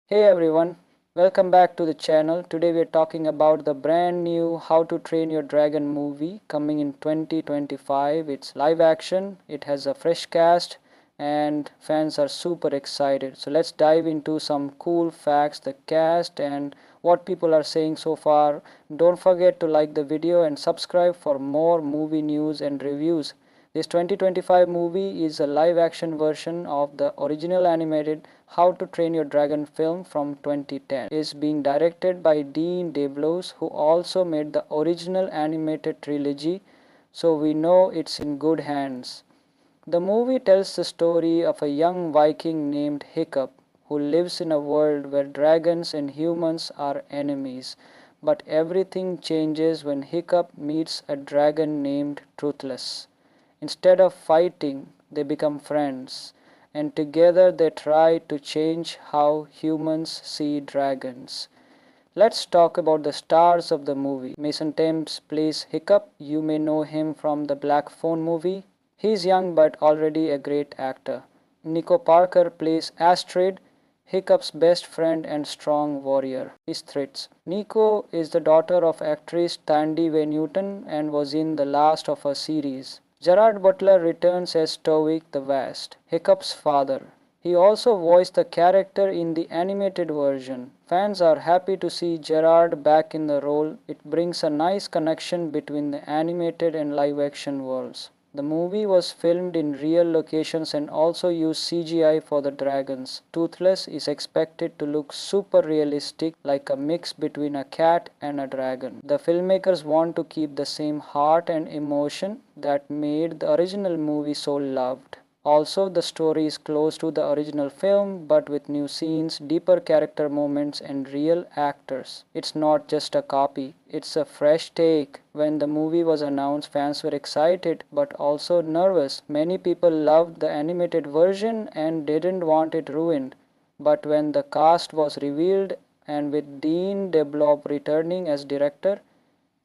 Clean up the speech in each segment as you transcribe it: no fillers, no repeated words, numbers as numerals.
Hey everyone, welcome back to the channel. Today we are talking about the brand new How to Train Your Dragon movie coming in 2025. It's live action, it has a fresh cast, and fans are super excited. So let's dive into some cool facts, the cast, and what people are saying so far. Don't forget to like the video and subscribe for more movie news and reviews. This 2025 movie is a live action version of the original animated How to Train Your Dragon film from 2010. It is being directed by Dean DeBlois, who also made the original animated trilogy, so we know it's in good hands. The movie tells the story of a young Viking named Hiccup who lives in a world where dragons and humans are enemies. But everything changes when Hiccup meets a dragon named Truthless. Instead of fighting, they become friends, and together they try to change how humans see dragons. Let's talk about the stars of the movie. Mason Thames plays Hiccup. You may know him from the Black Phone movie. He's young but already a great actor. Nico Parker plays Astrid, Hiccup's best friend and strong warrior. His threats. Nico is the daughter of actress Tandy Way Newton and was in the last of her series. Gerard Butler returns as Tovik the Vast, Hiccup's father. He also voiced the character in the animated version. Fans are happy to see Gerard back in the role. It brings a nice connection between the animated and live action worlds. The movie was filmed in real locations and also used CGI for the dragons. Toothless is expected to look super realistic, like a mix between a cat and a dragon. The filmmakers want to keep the same heart and emotion that made the original movie so loved. Also, the story is close to the original film but with new scenes, deeper character moments, and real actors. It's not just a copy, it's a fresh take. When the movie was announced, fans were excited but also nervous. Many people loved the animated version and didn't want it ruined. But when the cast was revealed, and with Dean DeBlois returning as director,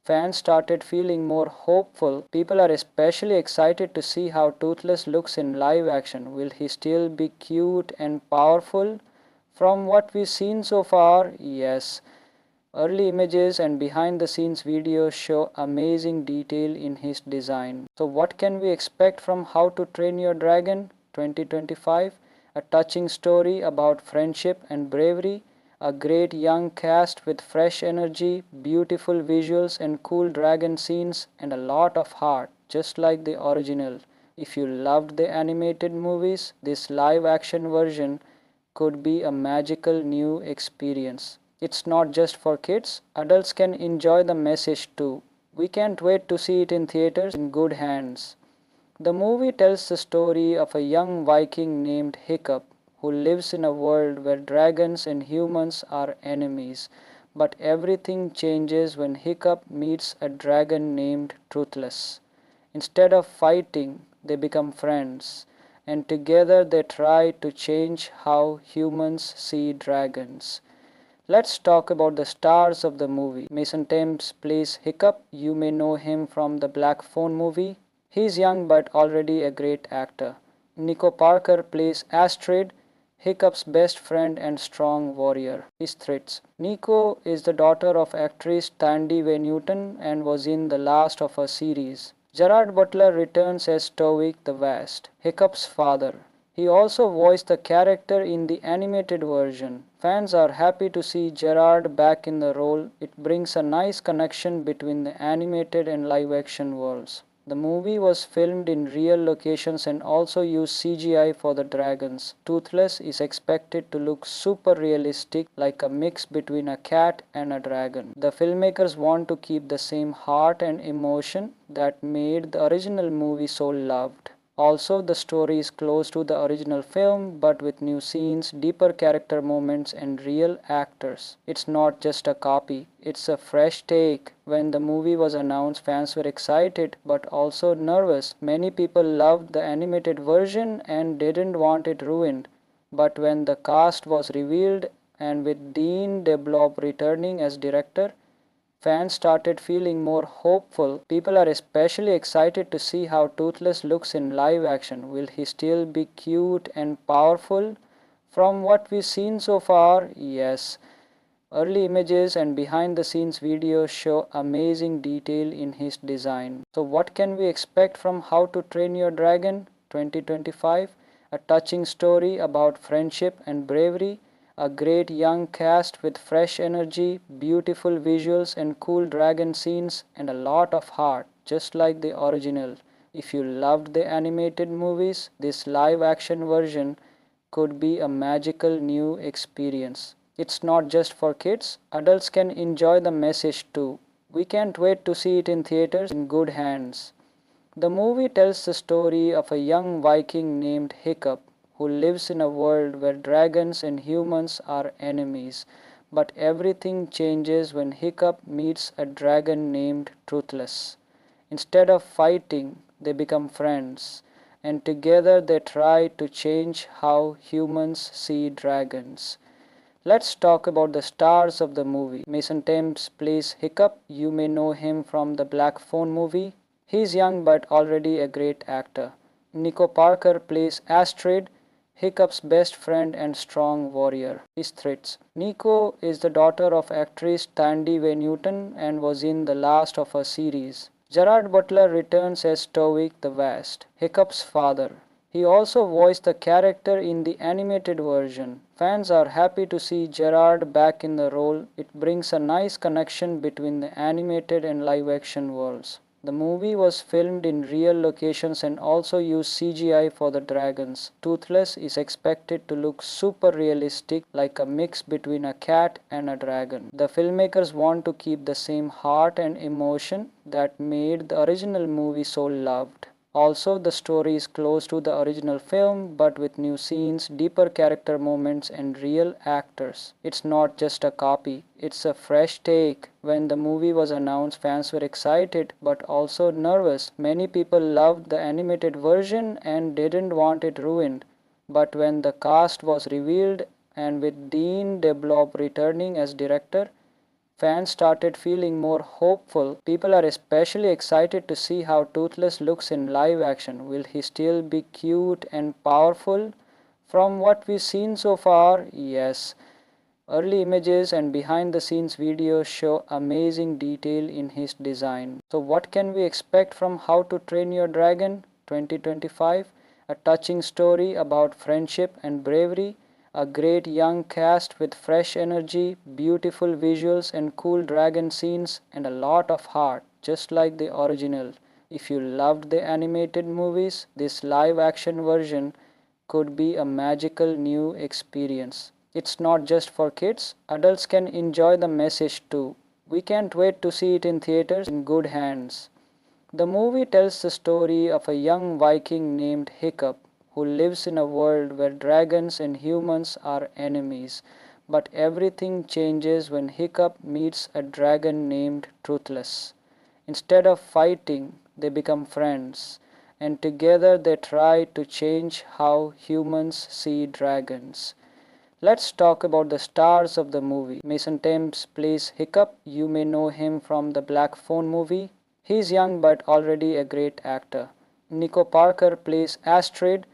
fans started feeling more hopeful. People are especially excited to see how Toothless looks in live action. Will he still be cute and powerful? From what we've seen so far, yes. Early images and behind the scenes videos show amazing detail in his design. So what can we expect from How to Train Your Dragon 2025? A touching story about friendship and bravery, a great young cast with fresh energy, beautiful visuals and cool dragon scenes, and a lot of heart, just like the original. If you loved the animated movies, this live action version could be a magical new experience. It's not just for kids, adults can enjoy the message too. We can't wait to see it in theaters in good hands. The movie tells the story of a young Viking named Hiccup who lives in a world where dragons and humans are enemies. But everything changes when Hiccup meets a dragon named Truthless. Instead of fighting, they become friends, and together they try to change how humans see dragons. Let's talk about the stars of the movie. Mason Thames plays Hiccup. You may know him from the Black Phone movie. He's young but already a great actor. Nico Parker plays Astrid, Hiccup's best friend and strong warrior. His threats. Nico is the daughter of actress Tandy Way Newton and was in the last of her series. Gerard Butler returns as Tovik the Vast, Hiccup's father. He also voiced the character in the animated version. Fans are happy to see Gerard back in the role. It brings a nice connection between the animated and live action worlds. The movie was filmed in real locations and also used CGI for the dragons. Toothless is expected to look super realistic, like a mix between a cat and a dragon. The filmmakers want to keep the same heart and emotion that made the original movie so loved. Also, the story is close to the original film but with new scenes, deeper character moments, and real actors. It's not just a copy, it's a fresh take. When the movie was announced, fans were excited but also nervous. Many people loved the animated version and didn't want it ruined. But when the cast was revealed, and with Dean DeBlois returning as director, fans started feeling more hopeful. People are especially excited to see how Toothless looks in live action. Will he still be cute and powerful? From what we've seen so far, yes. Early images and behind the scenes videos show amazing detail in his design. So what can we expect from How to Train Your Dragon 2025? A touching story about friendship and bravery, a great young cast with fresh energy, beautiful visuals and cool dragon scenes, and a lot of heart, just like the original. If you loved the animated movies, this live action version could be a magical new experience. It's not just for kids, adults can enjoy the message too. We can't wait to see it in theaters in good hands. The movie tells the story of a young Viking named Hiccup who lives in a world where dragons and humans are enemies. But everything changes when Hiccup meets a dragon named Truthless. Instead of fighting, they become friends, and together they try to change how humans see dragons. Let's talk about the stars of the movie. Mason Thames plays Hiccup. You may know him from the Black Phone movie. He's young but already a great actor. Nico Parker plays Astrid, Hiccup's best friend and strong warrior. His threats. Nico is the daughter of actress Tandy Way Newton and was in the last of her series. Gerard Butler returns as Tovik the Vast, Hiccup's father. He also voiced the character in the animated version. Fans are happy to see Gerard back in the role. It brings a nice connection between the animated and live action worlds. The movie was filmed in real locations and also used CGI for the dragons. Toothless is expected to look super realistic, like a mix between a cat and a dragon. The filmmakers want to keep the same heart and emotion that made the original movie so loved. Also, the story is close to the original film but with new scenes, deeper character moments, and real actors. It's not just a copy, it's a fresh take. When the movie was announced, fans were excited but also nervous. Many people loved the animated version and didn't want it ruined. But when the cast was revealed and with Dean DeBlob returning as director, fans started feeling more hopeful. People are especially excited to see how Toothless looks in live action. Will he still be cute and powerful? From what we've seen so far, yes. Early images and behind the scenes videos show amazing detail in his design. So what can we expect from How to Train Your Dragon 2025? A touching story about friendship and bravery, a great young cast with fresh energy, beautiful visuals and cool dragon scenes, and a lot of heart, just like the original. If you loved the animated movies, this live action version could be a magical new experience. It's not just for kids, adults can enjoy the message too. We can't wait to see it in theaters in good hands. The movie tells the story of a young Viking named Hiccup who lives in a world where dragons and humans are enemies. But everything changes when Hiccup meets a dragon named Truthless. Instead of fighting, they become friends, and together they try to change how humans see dragons. Let's talk about the stars of the movie. Mason Thames plays Hiccup. You may know him from the Black Phone movie. He's young but already a great actor. Nico Parker plays Astrid,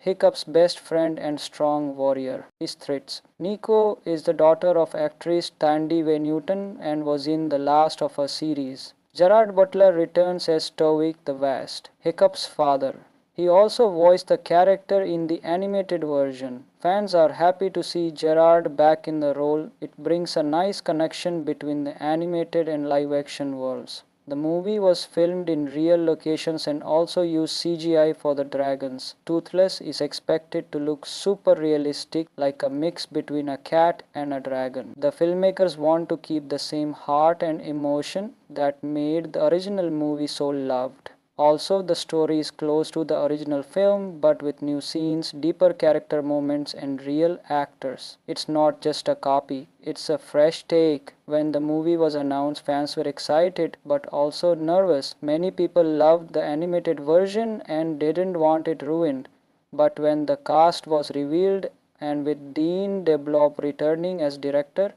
Hiccup's best friend and strong warrior. His threats. Nico is the daughter of actress Tandy Way Newton and was in the last of her series. Gerard Butler returns as Tovik the Vast, Hiccup's father. He also voiced the character in the animated version. Fans are happy to see Gerard back in the role. It brings a nice connection between the animated and live action worlds. The movie was filmed in real locations and also used CGI for the dragons. Toothless is expected to look super realistic, like a mix between a cat and a dragon. The filmmakers want to keep the same heart and emotion that made the original movie so loved. Also, the story is close to the original film but with new scenes, deeper character moments, and real actors. It's not just a copy, it's a fresh take. When the movie was announced, fans were excited but also nervous. Many people loved the animated version and didn't want it ruined. But when the cast was revealed and with Dean DeBlob returning as director,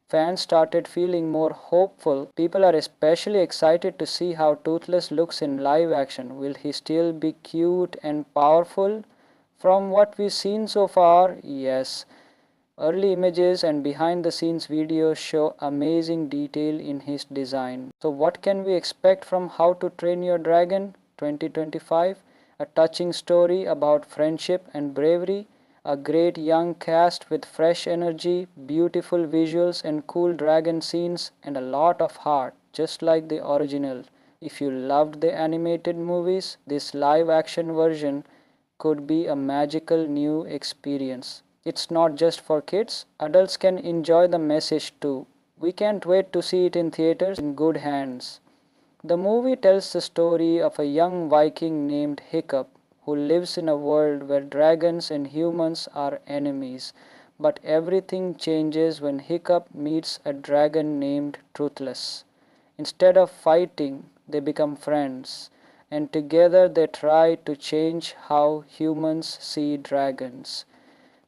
fans started feeling more hopeful. People are especially excited to see how Toothless looks in live action. Will he still be cute and powerful? From what we've seen so far, yes. Early images and behind the scenes videos show amazing detail in his design. So what can we expect from How to Train Your Dragon 2025? A touching story about friendship and bravery, a great young cast with fresh energy, beautiful visuals and cool dragon scenes, and a lot of heart, just like the original. If you loved the animated movies, this live action version could be a magical new experience. It's not just for kids, adults can enjoy the message too. We can't wait to see it in theaters in good hands. The movie tells the story of a young Viking named Hiccup who lives in a world where dragons and humans are enemies. But everything changes when Hiccup meets a dragon named Truthless. Instead of fighting, they become friends, and together they try to change how humans see dragons.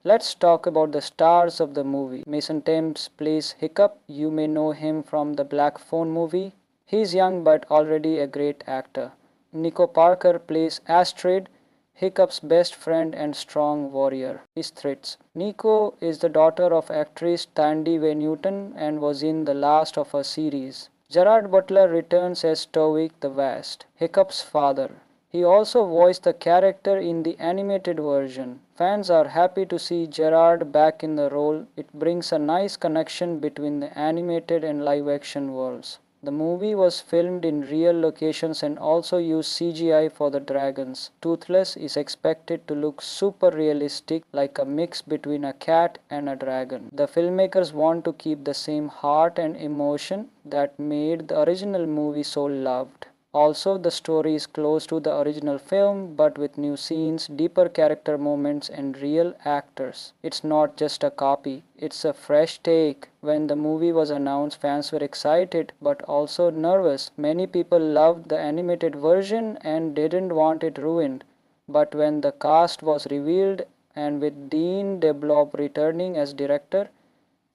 Let's talk about the stars of the movie. Mason Thames plays Hiccup. You may know him from the Black Phone movie. He's young but already a great actor. Nico Parker plays Astrid, Hiccup's best friend and strong warrior. His threats. Nico is the daughter of actress Tandy Way Newton and was in the last of her series. Gerard Butler returns as Stoic the Vast, Hiccup's father. He also voiced the character in the animated version. Fans are happy to see Gerard back in the role. It brings a nice connection between the animated and live action worlds. The movie was filmed in real locations and also used CGI for the dragons. Toothless is expected to look super realistic, like a mix between a cat and a dragon. The filmmakers want to keep the same heart and emotion that made the original movie so loved. Also, the story is close to the original film but with new scenes, deeper character moments, and real actors. It's not just a copy, it's a fresh take. When the movie was announced, fans were excited but also nervous. Many people loved the animated version and didn't want it ruined. But when the cast was revealed and with Dean DeBlob returning as director,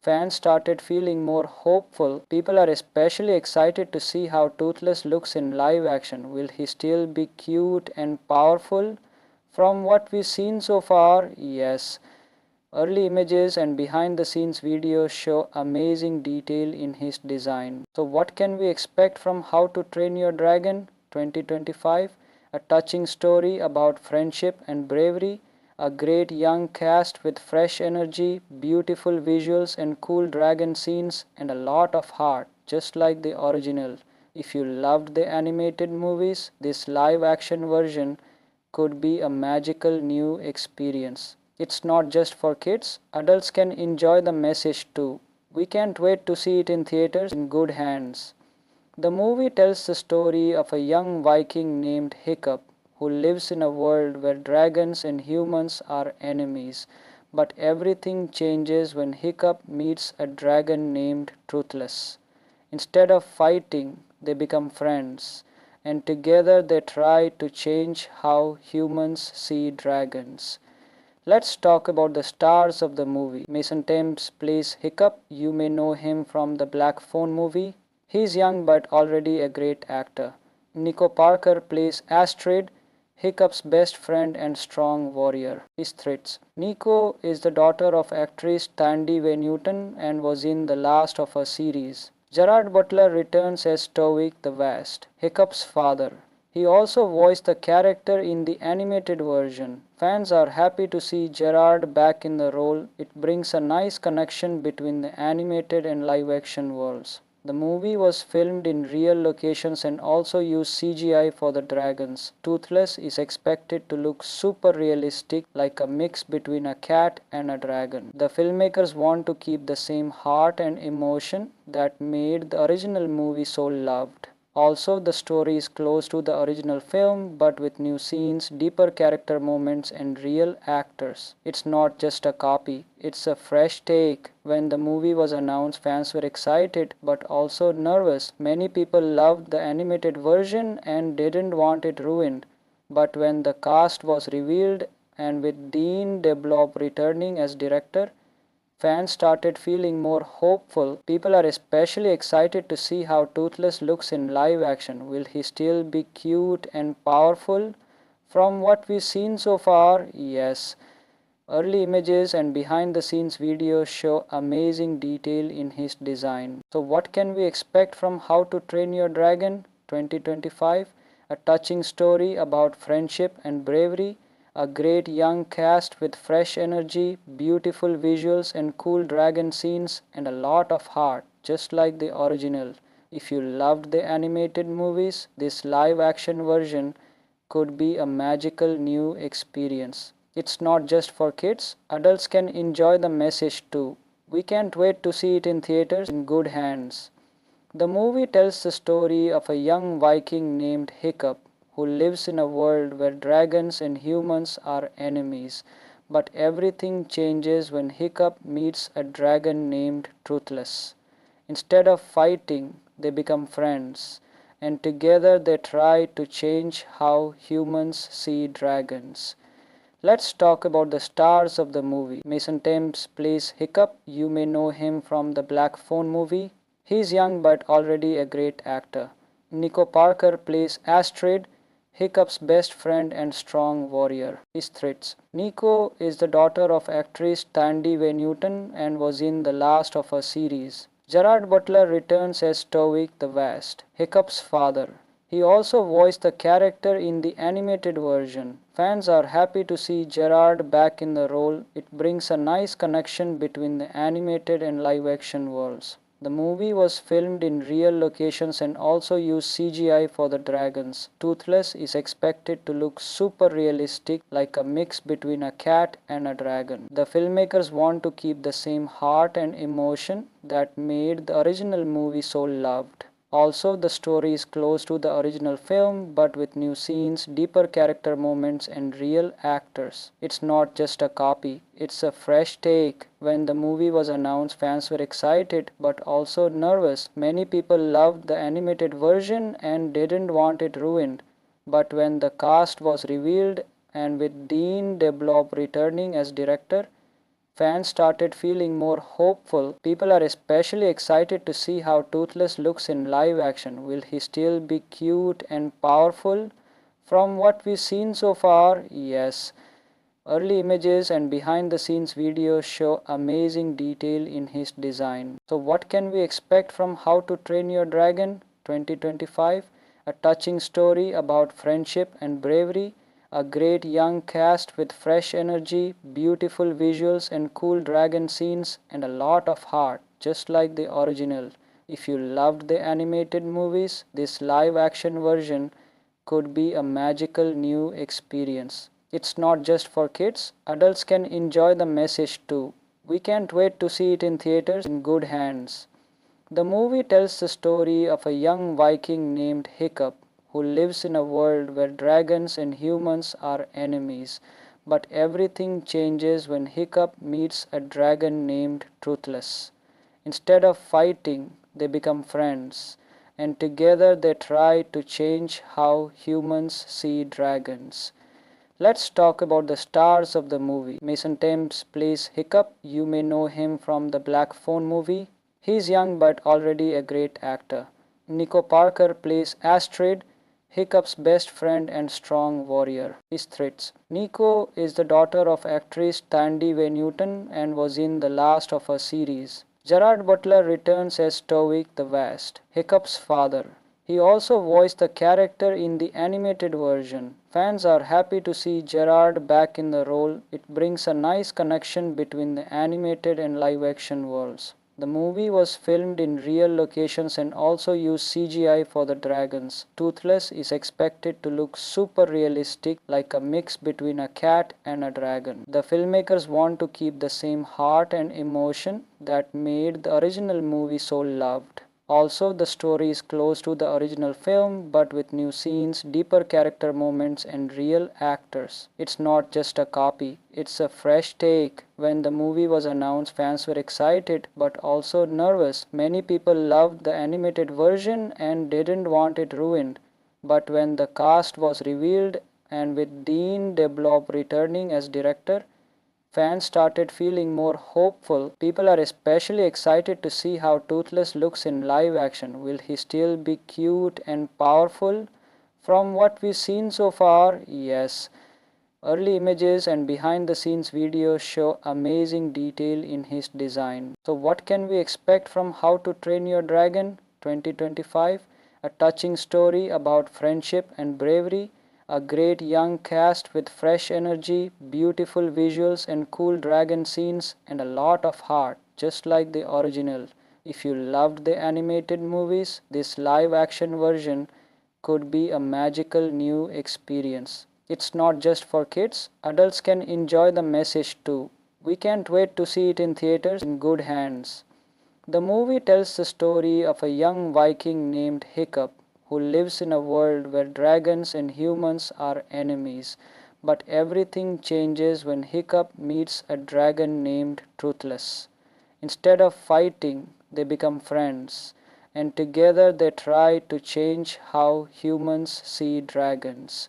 fans started feeling more hopeful. People are especially excited to see how Toothless looks in live action. Will he still be cute and powerful? From what we've seen so far, yes. Early images and behind the scenes videos show amazing detail in his design. So what can we expect from How to Train Your Dragon 2025? A touching story about friendship and bravery, a great young cast with fresh energy, beautiful visuals and cool dragon scenes, and a lot of heart, just like the original. If you loved the animated movies, this live action version could be a magical new experience. It's not just for kids, adults can enjoy the message too. We can't wait to see it in theaters in good hands. The movie tells the story of a young Viking named Hiccup who lives in a world where dragons and humans are enemies. But everything changes when Hiccup meets a dragon named Truthless. Instead of fighting, they become friends, and together they try to change how humans see dragons. Let's talk about the stars of the movie. Mason Thames plays Hiccup. You may know him from the Black Phone movie. He's young but already a great actor. Nico Parker plays Astrid, Hiccup's best friend and strong warrior. His threats. Nico is the daughter of actress Tandy Way Newton and was in the last of her series. Gerard Butler returns as Stoic the Vast, Hiccup's father. He also voiced the character in the animated version. Fans are happy to see Gerard back in the role. It brings a nice connection between the animated and live action worlds. The movie was filmed in real locations and also used CGI for the dragons. Toothless is expected to look super realistic, like a mix between a cat and a dragon. The filmmakers want to keep the same heart and emotion that made the original movie so loved. Also, the story is close to the original film but with new scenes, deeper character moments, and real actors. It's not just a copy, it's a fresh take. When the movie was announced, fans were excited but also nervous. Many people loved the animated version and didn't want it ruined. But when the cast was revealed and with Dean DeBlob returning as director, fans started feeling more hopeful. People are especially excited to see how Toothless looks in live action. Will he still be cute and powerful? From what we've seen so far, yes. Early images and behind the scenes videos show amazing detail in his design. So what can we expect from How to Train Your Dragon 2025? A touching story about friendship and bravery, a great young cast with fresh energy, beautiful visuals and cool dragon scenes, and a lot of heart, just like the original. If you loved the animated movies, this live action version could be a magical new experience. It's not just for kids, adults can enjoy the message too. We can't wait to see it in theaters in good hands. The movie tells the story of a young Viking named Hiccup who lives in a world where dragons and humans are enemies. But everything changes when Hiccup meets a dragon named Truthless. Instead of fighting, they become friends, and together they try to change how humans see dragons. Let's talk about the stars of the movie. Mason Thames plays Hiccup. You may know him from the Black Phone movie. He's young but already a great actor. Nico Parker plays Astrid, Hiccup's best friend and strong warrior. His threats. Nico is the daughter of actress Tandy Way Newton and was in the last of her series. Gerard Butler returns as Tovik the Vast, Hiccup's father. He also voiced the character in the animated version. Fans are happy to see Gerard back in the role. It brings a nice connection between the animated and live action worlds. The movie was filmed in real locations and also used CGI for the dragons. Toothless is expected to look super realistic, like a mix between a cat and a dragon. The filmmakers want to keep the same heart and emotion that made the original movie so loved. Also, the story is close to the original film but with new scenes, deeper character moments, and real actors. It's not just a copy, it's a fresh take. When the movie was announced, fans were excited but also nervous. Many people loved the animated version and didn't want it ruined. But when the cast was revealed, and with Dean DeBlob returning as director, fans started feeling more hopeful. People are especially excited to see how Toothless looks in live action. Will he still be cute and powerful? From what we've seen so far, yes. Early images and behind the scenes videos show amazing detail in his design. So what can we expect from How to Train Your Dragon 2025? A touching story about friendship and bravery, a great young cast with fresh energy, beautiful visuals and cool dragon scenes, and a lot of heart, just like the original. If you loved the animated movies, this live action version could be a magical new experience. It's not just for kids, adults can enjoy the message too. We can't wait to see it in theaters in good hands. The movie tells the story of a young Viking named Hiccup who lives in a world where dragons and humans are enemies. But everything changes when Hiccup meets a dragon named Truthless. Instead of fighting, they become friends, and together they try to change how humans see dragons. Let's talk about the stars of the movie. Mason Thames plays Hiccup. You may know him from the Black Phone movie. He's young but already a great actor. Nico Parker plays Astrid, Hiccup's best friend and strong warrior. His threats. Nico is the daughter of actress Tandy Way Newton and was in the last of her series. Gerard Butler returns as Tovik the Vast, Hiccup's father. He also voiced the character in the animated version. Fans are happy to see Gerard back in the role. It brings a nice connection between the animated and live action worlds. The movie was filmed in real locations and also used CGI for the dragons. Toothless is expected to look super realistic, like a mix between a cat and a dragon. The filmmakers want to keep the same heart and emotion that made the original movie so loved. Also, the story is close to the original film but with new scenes, deeper character moments, and real actors. It's not just a copy, it's a fresh take. When the movie was announced, fans were excited but also nervous. Many people loved the animated version and didn't want it ruined. But when the cast was revealed, and with Dean DeBlob returning as director, fans started feeling more hopeful. People are especially excited to see how Toothless looks in live action. Will he still be cute and powerful? From what we've seen so far, yes. Early images and behind the scenes videos show amazing detail in his design. So what can we expect from How to Train Your Dragon 2025? A touching story about friendship and bravery, a great young cast with fresh energy, beautiful visuals and cool dragon scenes, and a lot of heart, just like the original. If you loved the animated movies, this live action version could be a magical new experience. It's not just for kids, adults can enjoy the message too. We can't wait to see it in theaters in good hands. The movie tells the story of a young Viking named Hiccup who lives in a world where dragons and humans are enemies. But everything changes when Hiccup meets a dragon named Truthless. Instead of fighting, they become friends, and together they try to change how humans see dragons.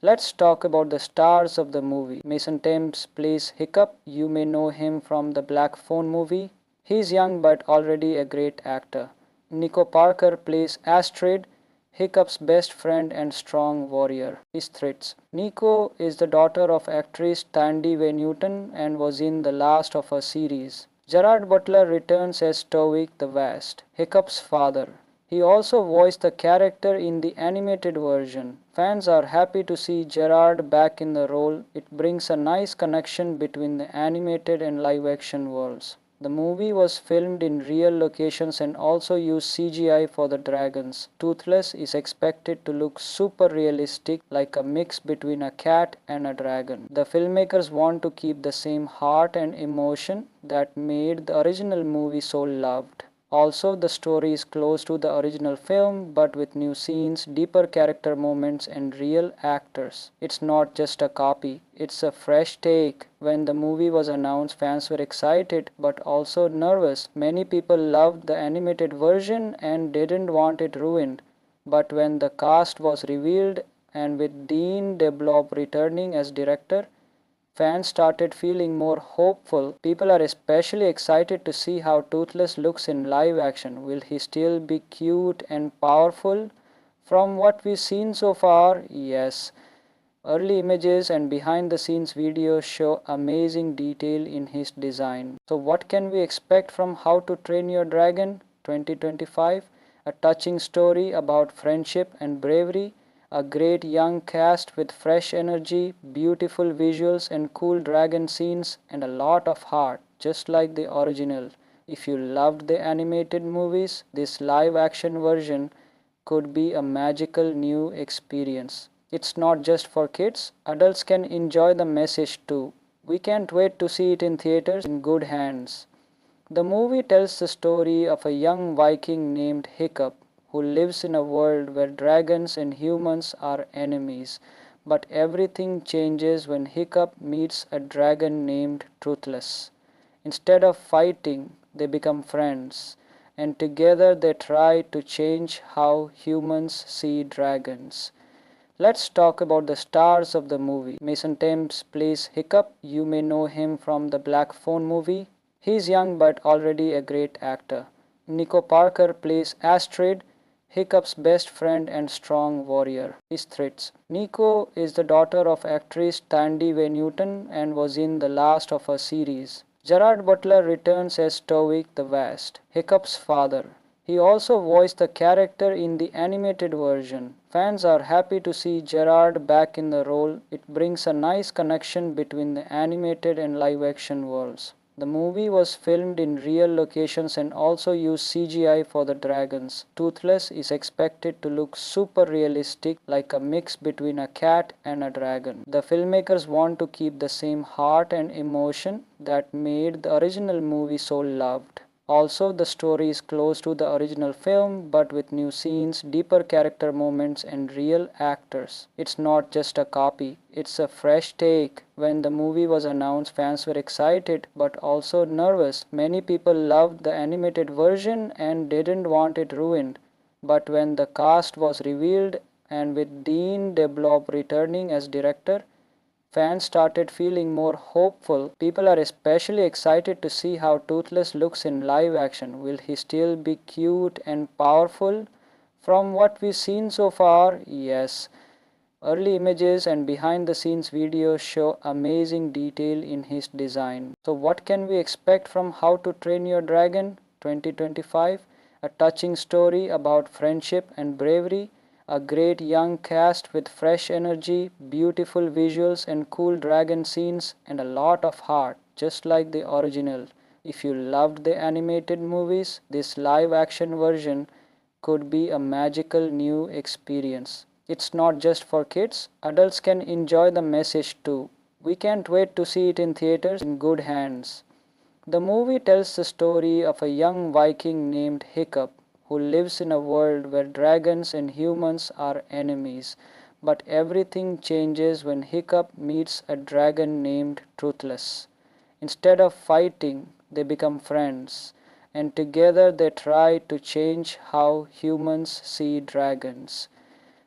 Let's talk about the stars of the movie. Mason Thames plays Hiccup. You may know him from the Black Phone movie. He's young but already a great actor. Nico Parker plays Astrid, Hiccup's best friend and strong warrior. His threats. Nico is the daughter of actress Tandy Way Newton and was in the last of her series. Gerard Butler returns as Stoic the Vast, Hiccup's father. He also voiced the character in the animated version. Fans are happy to see Gerard back in the role. It brings a nice connection between the animated and live action worlds. The movie was filmed in real locations and also used CGI for the dragons. Toothless is expected to look super realistic, like a mix between a cat and a dragon. The filmmakers want to keep the same heart and emotion that made the original movie so loved. Also, the story is close to the original film but with new scenes, deeper character moments, and real actors. It's not just a copy, it's a fresh take. When the movie was announced, fans were excited but also nervous. Many people loved the animated version and didn't want it ruined. But when the cast was revealed and with Dean DeBlob returning as director, fans started feeling more hopeful. People are especially excited to see how Toothless looks in live action. Will he still be cute and powerful? From what we've seen so far, yes. Early images and behind the scenes videos show amazing detail in his design. So what can we expect from How to Train Your Dragon 2025? A touching story about friendship and bravery, a great young cast with fresh energy, beautiful visuals and cool dragon scenes, and a lot of heart, just like the original. If you loved the animated movies, this live action version could be a magical new experience. It's not just for kids, adults can enjoy the message too. We can't wait to see it in theaters in good hands. The movie tells the story of a young Viking named Hiccup who lives in a world where dragons and humans are enemies. But everything changes when Hiccup meets a dragon named Truthless. Instead of fighting, they become friends, and together they try to change how humans see dragons. Let's talk about the stars of the movie. Mason Thames plays Hiccup. You may know him from the Black Phone movie. He's young but already a great actor. Nico Parker plays Astrid, Hiccup's best friend and strong warrior. His threats. Nico is the daughter of actress Tandy Way Newton and was in the last of her series. Gerard Butler returns as Stoic the Vast, Hiccup's father. He also voiced the character in the animated version. Fans are happy to see Gerard back in the role. It brings a nice connection between the animated and live action worlds. The movie was filmed in real locations and also used CGI for the dragons. Toothless is expected to look super realistic, like a mix between a cat and a dragon. The filmmakers want to keep the same heart and emotion that made the original movie so loved. Also, the story is close to the original film but with new scenes, deeper character moments, and real actors. It's not just a copy, it's a fresh take. When the movie was announced, fans were excited but also nervous. Many people loved the animated version and didn't want it ruined. But when the cast was revealed and with Dean DeBlob returning as director, fans started feeling more hopeful. People are especially excited to see how Toothless looks in live action. Will he still be cute and powerful? From what we've seen so far, yes. Early images and behind the scenes videos show amazing detail in his design. So what can we expect from How to Train Your Dragon 2025? A touching story about friendship and bravery, a great young cast with fresh energy, beautiful visuals and cool dragon scenes, and a lot of heart, just like the original. If you loved the animated movies, this live action version could be a magical new experience. It's not just for kids, adults can enjoy the message too. We can't wait to see it in theaters in good hands. The movie tells the story of a young Viking named Hiccup who lives in a world where dragons and humans are enemies. But everything changes when Hiccup meets a dragon named Truthless. Instead of fighting, they become friends, and together they try to change how humans see dragons.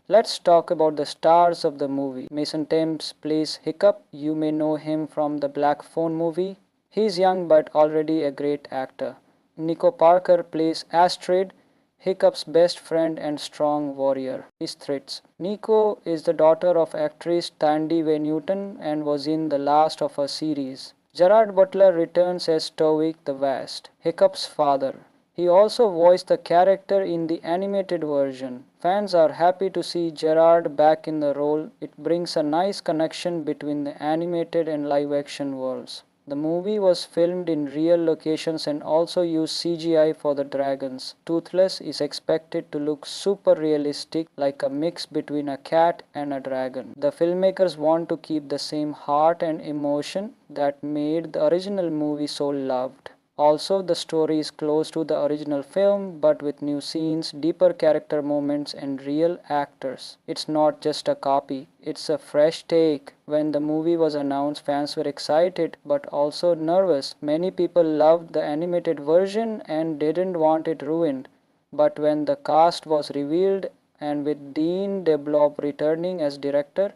Let's talk about the stars of the movie. Mason Thames plays Hiccup. You may know him from the Black Phone movie. He's young but already a great actor. Nico Parker plays Astrid, Hiccup's best friend and strong warrior. His threats. Nico is the daughter of actress Tandy Way Newton and was in the last of her series. Gerard Butler returns as Stoic the Vast, Hiccup's father. He also voiced the character in the animated version. Fans are happy to see Gerard back in the role. It brings a nice connection between the animated and live action worlds. The movie was filmed in real locations and also used CGI for the dragons. Toothless is expected to look super realistic, like a mix between a cat and a dragon. The filmmakers want to keep the same heart and emotion that made the original movie so loved. Also, the story is close to the original film but with new scenes, deeper character moments, and real actors. It's not just a copy, it's a fresh take. When the movie was announced, fans were excited but also nervous. Many people loved the animated version and didn't want it ruined. But when the cast was revealed and with Dean DeBlob returning as director,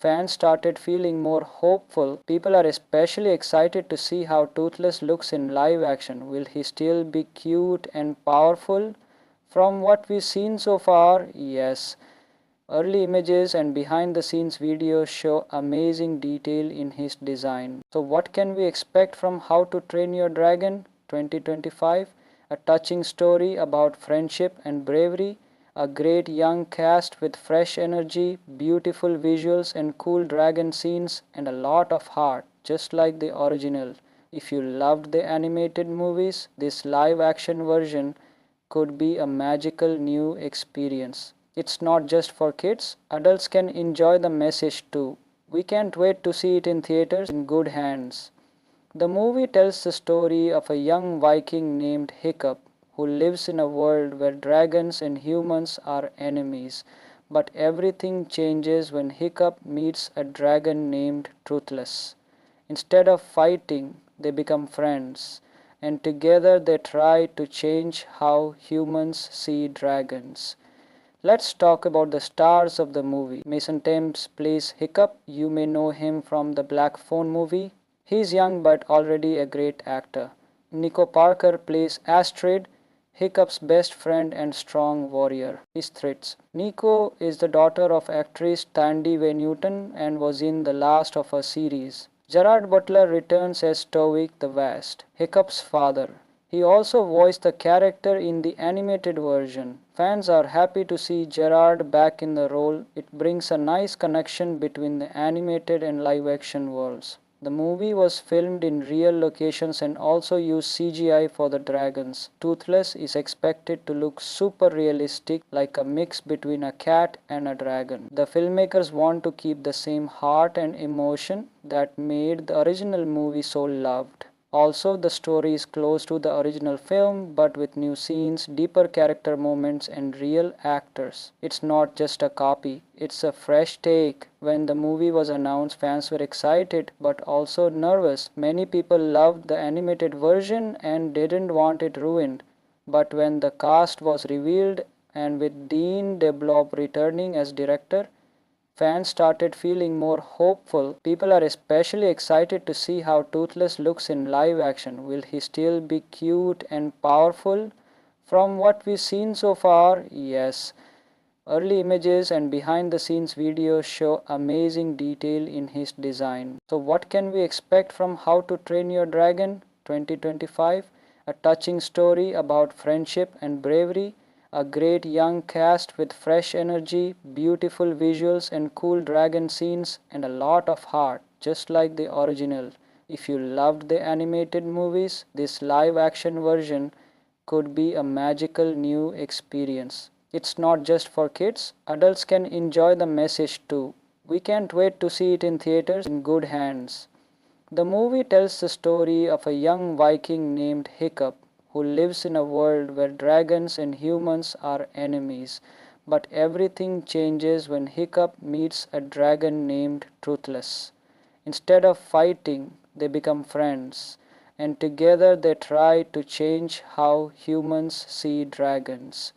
fans started feeling more hopeful. People are especially excited to see how Toothless looks in live action. Will he still be cute and powerful? From what we've seen so far, yes. Early images and behind the scenes videos show amazing detail in his design. So what can we expect from How to Train Your Dragon 2025? A touching story about friendship and bravery, a great young cast with fresh energy, beautiful visuals and cool dragon scenes, and a lot of heart, just like the original. If you loved the animated movies, this live action version could be a magical new experience. It's not just for kids, adults can enjoy the message too. We can't wait to see it in theaters in good hands. The movie tells the story of a young Viking named Hiccup who lives in a world where dragons and humans are enemies. But everything changes when Hiccup meets a dragon named Truthless. Instead of fighting, they become friends, and together they try to change how humans see dragons. Let's talk about the stars of the movie. Mason Thames plays Hiccup. You may know him from the Black Phone movie. He's young but already a great actor. Nico Parker plays Astrid, Hiccup's best friend and strong warrior. His threats. Nico is the daughter of actress Tandy Way Newton and was in the last of her series. Gerard Butler returns as Stoic the Vast, Hiccup's father. He also voiced the character in the animated version. Fans are happy to see Gerard back in the role. It brings a nice connection between the animated and live action worlds. The movie was filmed in real locations and also used CGI for the dragons. Toothless is expected to look super realistic, like a mix between a cat and a dragon. The filmmakers want to keep the same heart and emotion that made the original movie so loved. Also, the story is close to the original film but with new scenes, deeper character moments, and real actors. It's not just a copy, it's a fresh take. When the movie was announced, fans were excited but also nervous. Many people loved the animated version and didn't want it ruined. But when the cast was revealed and with Dean DeBlob returning as director, fans started feeling more hopeful. People are especially excited to see how Toothless looks in live action. Will he still be cute and powerful? From what we've seen so far, yes. Early images and behind the scenes videos show amazing detail in his design. So what can we expect from How to Train Your Dragon 2025? A touching story about friendship and bravery, a great young cast with fresh energy, beautiful visuals and cool dragon scenes, and a lot of heart, just like the original. If you loved the animated movies, this live action version could be a magical new experience. It's not just for kids, adults can enjoy the message too. We can't wait to see it in theaters in good hands. The movie tells the story of a young Viking named Hiccup who lives in a world where dragons and humans are enemies. But everything changes when Hiccup meets a dragon named Truthless. Instead of fighting, they become friends, and together they try to change how humans see dragons.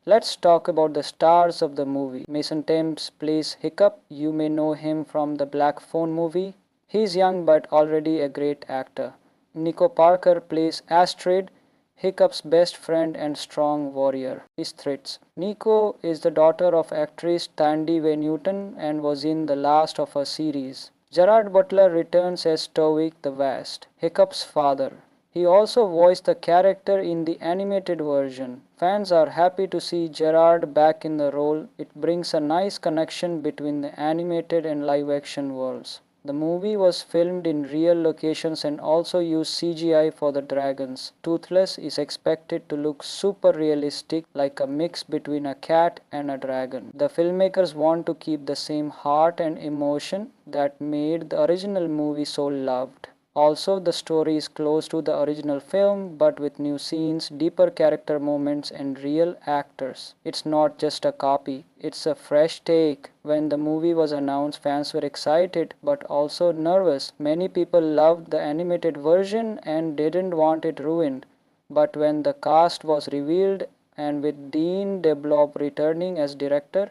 Let's talk about the stars of the movie. Mason Thames plays Hiccup. You may know him from the Black Phone movie. He's young but already a great actor. Nico Parker plays Astrid, Hiccup's best friend and strong warrior. His threats. Nico is the daughter of actress Tandy Way Newton and was in the last of her series. Gerard Butler returns as Tovik the Vast, Hiccup's father. He also voiced the character in the animated version. Fans are happy to see Gerard back in the role. It brings a nice connection between the animated and live action worlds. The movie was filmed in real locations and also used CGI for the dragons. Toothless is expected to look super realistic, like a mix between a cat and a dragon. The filmmakers want to keep the same heart and emotion that made the original movie so loved. Also, the story is close to the original film but with new scenes, deeper character moments, and real actors. It's not just a copy, it's a fresh take. When the movie was announced, fans were excited but also nervous. Many people loved the animated version and didn't want it ruined. But when the cast was revealed, and with Dean DeBlob returning as director,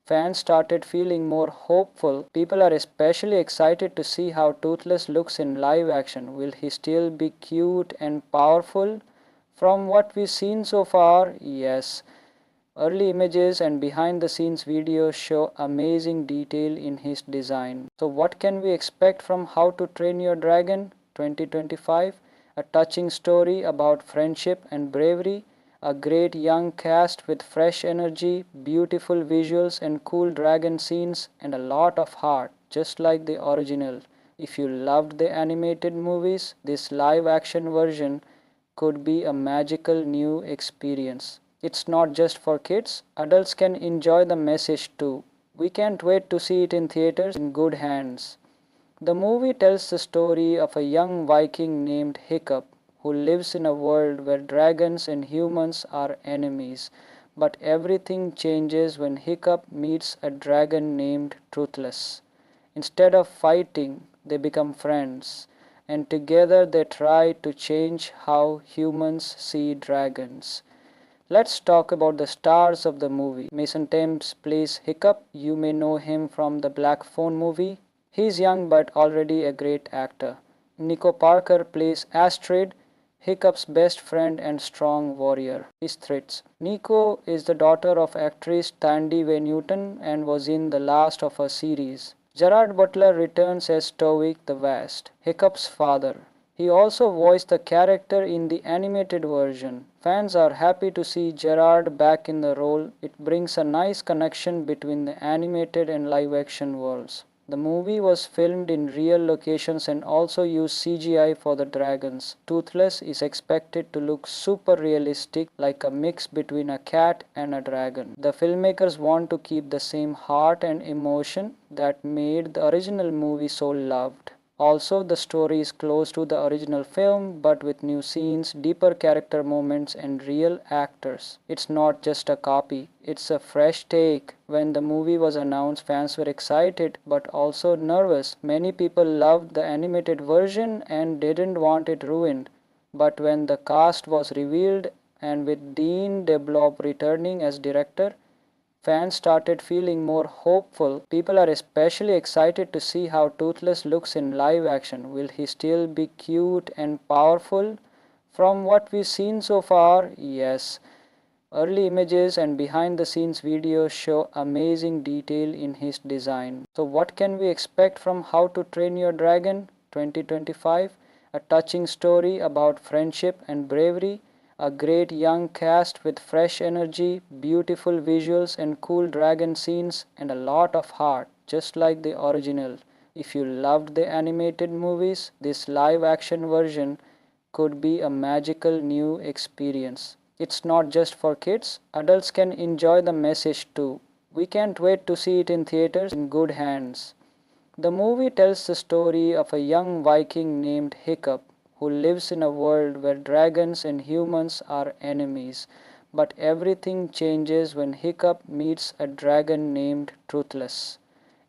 fans started feeling more hopeful. People are especially excited to see how Toothless looks in live action. Will he still be cute and powerful? From what we've seen so far, yes. Early images and behind the scenes videos show amazing detail in his design. So what can we expect from How to Train Your Dragon 2025? A touching story about friendship and bravery, a great young cast with fresh energy, beautiful visuals and cool dragon scenes, and a lot of heart, just like the original. If you loved the animated movies, this live action version could be a magical new experience. It's not just for kids, adults can enjoy the message too. We can't wait to see it in theaters in good hands. The movie tells the story of a young Viking named Hiccup who lives in a world where dragons and humans are enemies. But everything changes when Hiccup meets a dragon named Truthless. Instead of fighting, they become friends, and together they try to change how humans see dragons. Let's talk about the stars of the movie. Mason Thames plays Hiccup. You may know him from the Black Phone movie. He's young but already a great actor. Nico Parker plays Astrid, Hiccup's best friend and strong warrior. His threats. Nico is the daughter of actress Tandy Way Newton and was in the last of her series. Gerard Butler returns as Tovik the Vast, Hiccup's father. He also voiced the character in the animated version. Fans are happy to see Gerard back in the role. It brings a nice connection between the animated and live action worlds. The movie was filmed in real locations and also used CGI for the dragons. Toothless is expected to look super realistic, like a mix between a cat and a dragon. The filmmakers want to keep the same heart and emotion that made the original movie so loved. Also, the story is close to the original film but with new scenes, deeper character moments, and real actors. It's not just a copy, it's a fresh take. When the movie was announced, fans were excited but also nervous. Many people loved the animated version and didn't want it ruined. But when the cast was revealed, and with Dean DeBlob returning as director, fans started feeling more hopeful. People are especially excited to see how Toothless looks in live action. Will he still be cute and powerful? From what we've seen so far, yes. Early images and behind the scenes videos show amazing detail in his design. So what can we expect from How to Train Your Dragon 2025? A touching story about friendship and bravery, a great young cast with fresh energy, beautiful visuals and cool dragon scenes, and a lot of heart, just like the original. If you loved the animated movies, this live action version could be a magical new experience. It's not just for kids, adults can enjoy the message too. We can't wait to see it in theaters in good hands. The movie tells the story of a young Viking named Hiccup who lives in a world where dragons and humans are enemies. But everything changes when Hiccup meets a dragon named Truthless.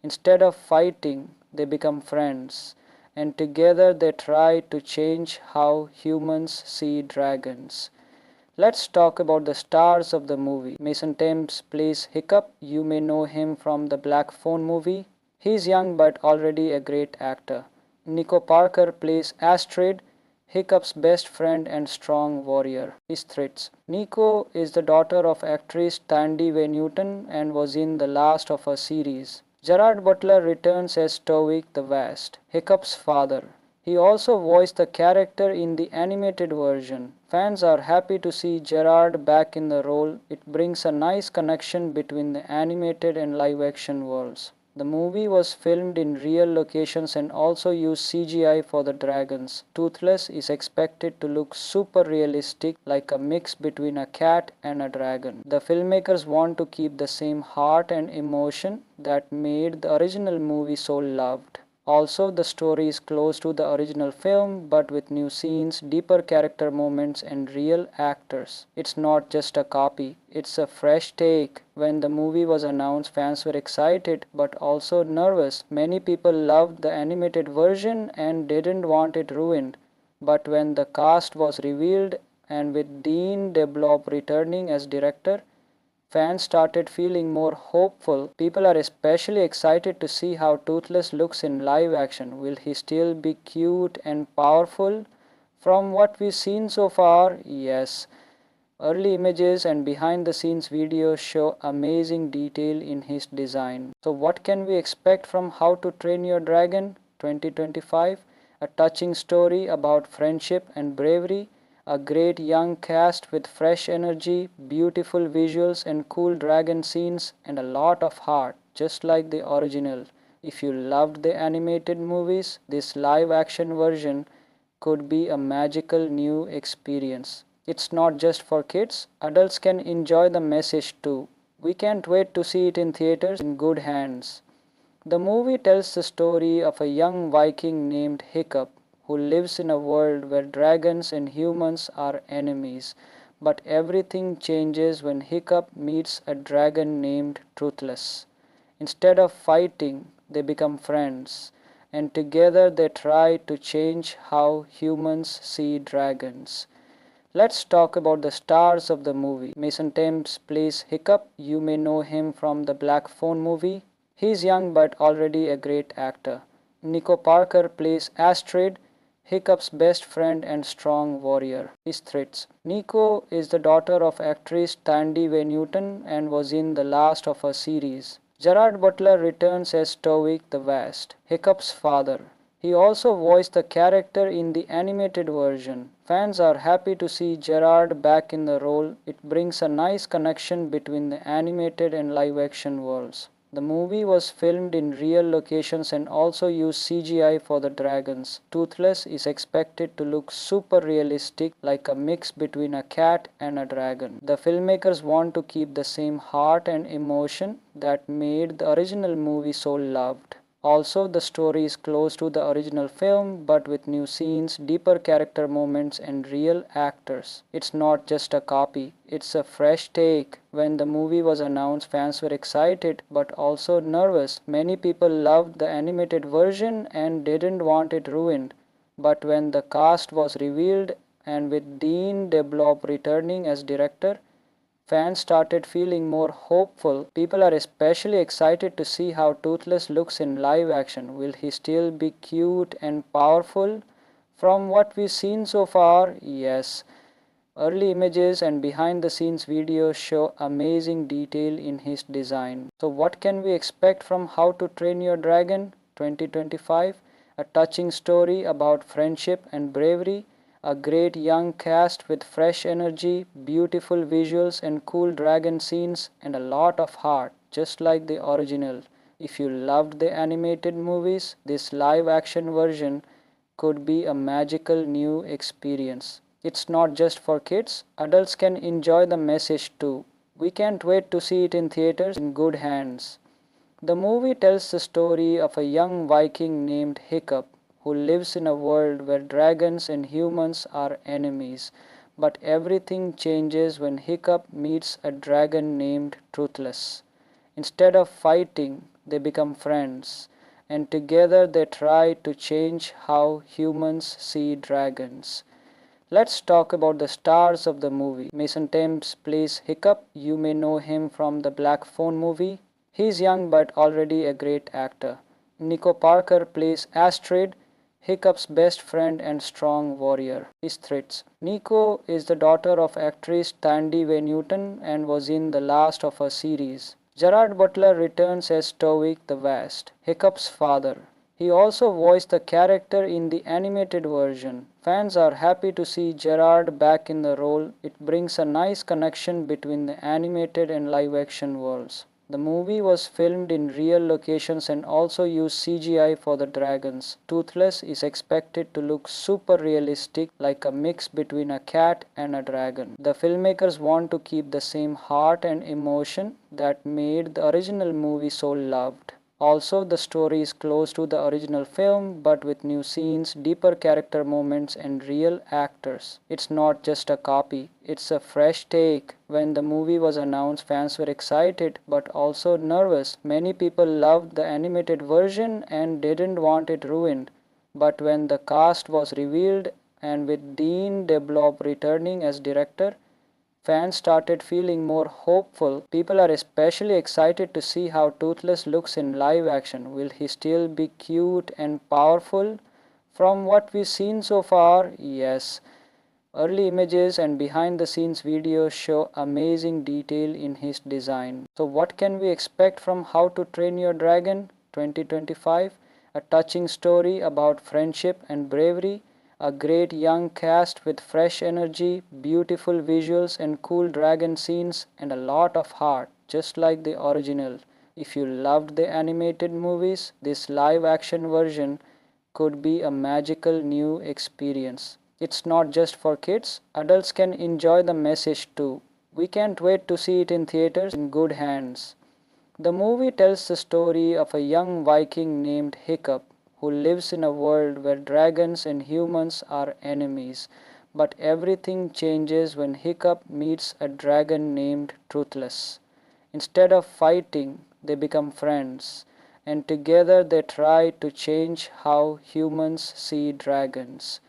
Instead of fighting, they become friends, and together they try to change how humans see dragons. Let's talk about the stars of the movie. Mason Thames plays Hiccup. You may know him from the Black Phone movie. He's young but already a great actor. Nico Parker plays Astrid, Hiccup's best friend and strong warrior. His threats. Nico is the daughter of actress Tandy Way Newton and was in the last of her series. Gerard Butler returns as Stoic the Vast, Hiccup's father. He also voiced the character in the animated version. Fans are happy to see Gerard back in the role. It brings a nice connection between the animated and live action worlds. The movie was filmed in real locations and also used CGI for the dragons. Toothless is expected to look super realistic, like a mix between a cat and a dragon. The filmmakers want to keep the same heart and emotion that made the original movie so loved. Also, the story is close to the original film but with new scenes, deeper character moments, and real actors. It's not just a copy, it's a fresh take. When the movie was announced, fans were excited but also nervous. Many people loved the animated version and didn't want it ruined. But when the cast was revealed and with Dean DeBlob returning as director, fans started feeling more hopeful. People are especially excited to see how Toothless looks in live action. Will he still be cute and powerful? From what we've seen so far, yes. Early images and behind the scenes videos show amazing detail in his design. So what can we expect from How to Train Your Dragon 2025? A touching story about friendship and bravery, a great young cast with fresh energy, beautiful visuals and cool dragon scenes, and a lot of heart, just like the original. If you loved the animated movies, this live action version could be a magical new experience. It's not just for kids, adults can enjoy the message too. We can't wait to see it in theaters in good hands. The movie tells the story of a young Viking named Hiccup who lives in a world where dragons and humans are enemies. But everything changes when Hiccup meets a dragon named Truthless. Instead of fighting, they become friends, and together they try to change how humans see dragons. Let's talk about the stars of the movie. Mason Thames plays Hiccup. You may know him from the Black Phone movie. He's young but already a great actor. Nico Parker plays Astrid, Hiccup's best friend and strong warrior. His threats. Nico is the daughter of actress Tandy Way Newton and was in the last of her series. Gerard Butler returns as Stoic the Vast, Hiccup's father. He also voiced the character in the animated version. Fans are happy to see Gerard back in the role. It brings a nice connection between the animated and live action worlds. The movie was filmed in real locations and also used CGI for the dragons. Toothless is expected to look super realistic, like a mix between a cat and a dragon. The filmmakers want to keep the same heart and emotion that made the original movie so loved. Also, the story is close to the original film but with new scenes, deeper character moments, and real actors. It's not just a copy, it's a fresh take. When the movie was announced, fans were excited but also nervous. Many people loved the animated version and didn't want it ruined. But when the cast was revealed and with Dean DeBlob returning as director, fans started feeling more hopeful. People are especially excited to see how Toothless looks in live action. Will he still be cute and powerful? From what we've seen so far, yes. Early images and behind the scenes videos show amazing detail in his design. So what can we expect from How to Train Your Dragon 2025? A touching story about friendship and bravery, a great young cast with fresh energy, beautiful visuals and cool dragon scenes, and a lot of heart, just like the original. If you loved the animated movies, this live action version could be a magical new experience. It's not just for kids, adults can enjoy the message too. We can't wait to see it in theaters in good hands. The movie tells the story of a young Viking named Hiccup who lives in a world where dragons and humans are enemies. But everything changes when Hiccup meets a dragon named Truthless. Instead of fighting, they become friends, and together they try to change how humans see dragons. Let's talk about the stars of the movie. Mason Thames plays Hiccup. You may know him from the Black Phone movie. He's young but already a great actor. Nico Parker plays Astrid, Hiccup's best friend and strong warrior. His threats. Nico is the daughter of actress Tandy Way Newton and was in the last of her series. Gerard Butler returns as Stoic the Vast, Hiccup's father. He also voiced the character in the animated version. Fans are happy to see Gerard back in the role. It brings a nice connection between the animated and live action worlds. The movie was filmed in real locations and also used CGI for the dragons. Toothless is expected to look super realistic, like a mix between a cat and a dragon. The filmmakers want to keep the same heart and emotion that made the original movie so loved. Also, the story is close to the original film but with new scenes, deeper character moments, and real actors. It's not just a copy, it's a fresh take. When the movie was announced, fans were excited but also nervous. Many people loved the animated version and didn't want it ruined. But when the cast was revealed and with Dean DeBlob returning as director, fans started feeling more hopeful. People are especially excited to see how Toothless looks in live action. Will he still be cute and powerful? From what we've seen so far, yes. Early images and behind the scenes videos show amazing detail in his design. So what can we expect from How to Train Your Dragon 2025? A touching story about friendship and bravery, a great young cast with fresh energy, beautiful visuals and cool dragon scenes, and a lot of heart, just like the original. If you loved the animated movies, this live action version could be a magical new experience. It's not just for kids, adults can enjoy the message too. We can't wait to see it in theaters in good hands. The movie tells the story of a young Viking named Hiccup who lives in a world where dragons and humans are enemies. But everything changes when Hiccup meets a dragon named Truthless. Instead of fighting, they become friends, and together they try to change how humans see dragons.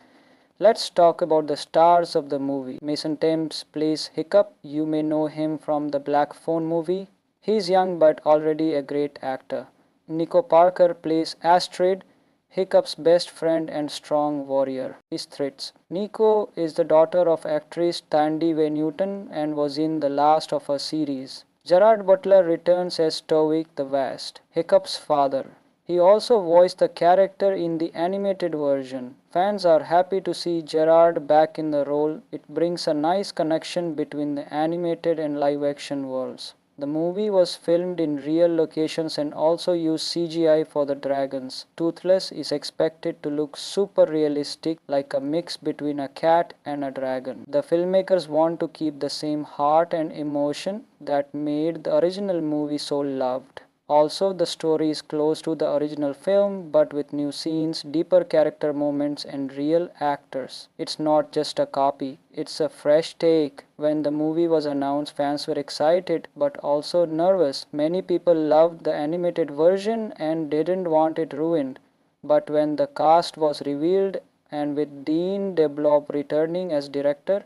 Let's talk about the stars of the movie. Mason Thames plays Hiccup. You may know him from the Black Phone movie. He's young but already a great actor. Nico Parker plays Astrid, Hiccup's best friend and strong warrior. His threats. Nico is the daughter of actress Tandy Way Newton and was in the last of her series. Gerard Butler returns as Stoic the Vast, Hiccup's father. He also voiced the character in the animated version. Fans are happy to see Gerard back in the role. It brings a nice connection between the animated and live action worlds. The movie was filmed in real locations and also used CGI for the dragons. Toothless is expected to look super realistic, like a mix between a cat and a dragon. The filmmakers want to keep the same heart and emotion that made the original movie so loved. Also, the story is close to the original film but with new scenes, deeper character moments, and real actors. It's not just a copy, it's a fresh take. When the movie was announced, fans were excited but also nervous. Many people loved the animated version and didn't want it ruined. But when the cast was revealed and with Dean DeBlob returning as director,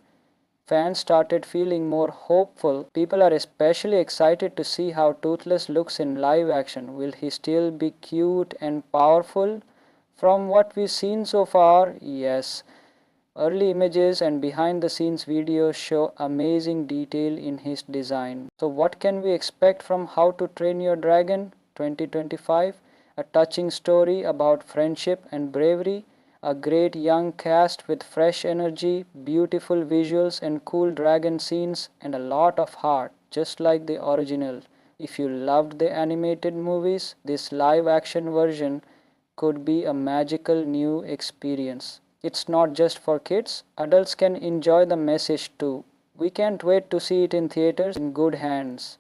fans started feeling more hopeful. People are especially excited to see how Toothless looks in live action. Will he still be cute and powerful? From what we've seen so far, yes. Early images and behind the scenes videos show amazing detail in his design. So what can we expect from How to Train Your Dragon 2025? A touching story about friendship and bravery, a great young cast with fresh energy, beautiful visuals and cool dragon scenes, and a lot of heart, just like the original. If you loved the animated movies, this live action version could be a magical new experience. It's not just for kids, adults can enjoy the message too. We can't wait to see it in theaters in good hands.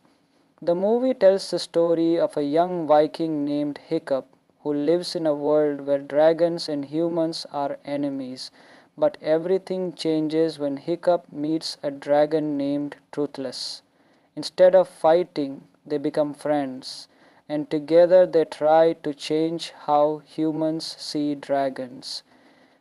The movie tells the story of a young Viking named Hiccup who lives in a world where dragons and humans are enemies. But everything changes when Hiccup meets a dragon named Truthless. Instead of fighting, they become friends, and together they try to change how humans see dragons.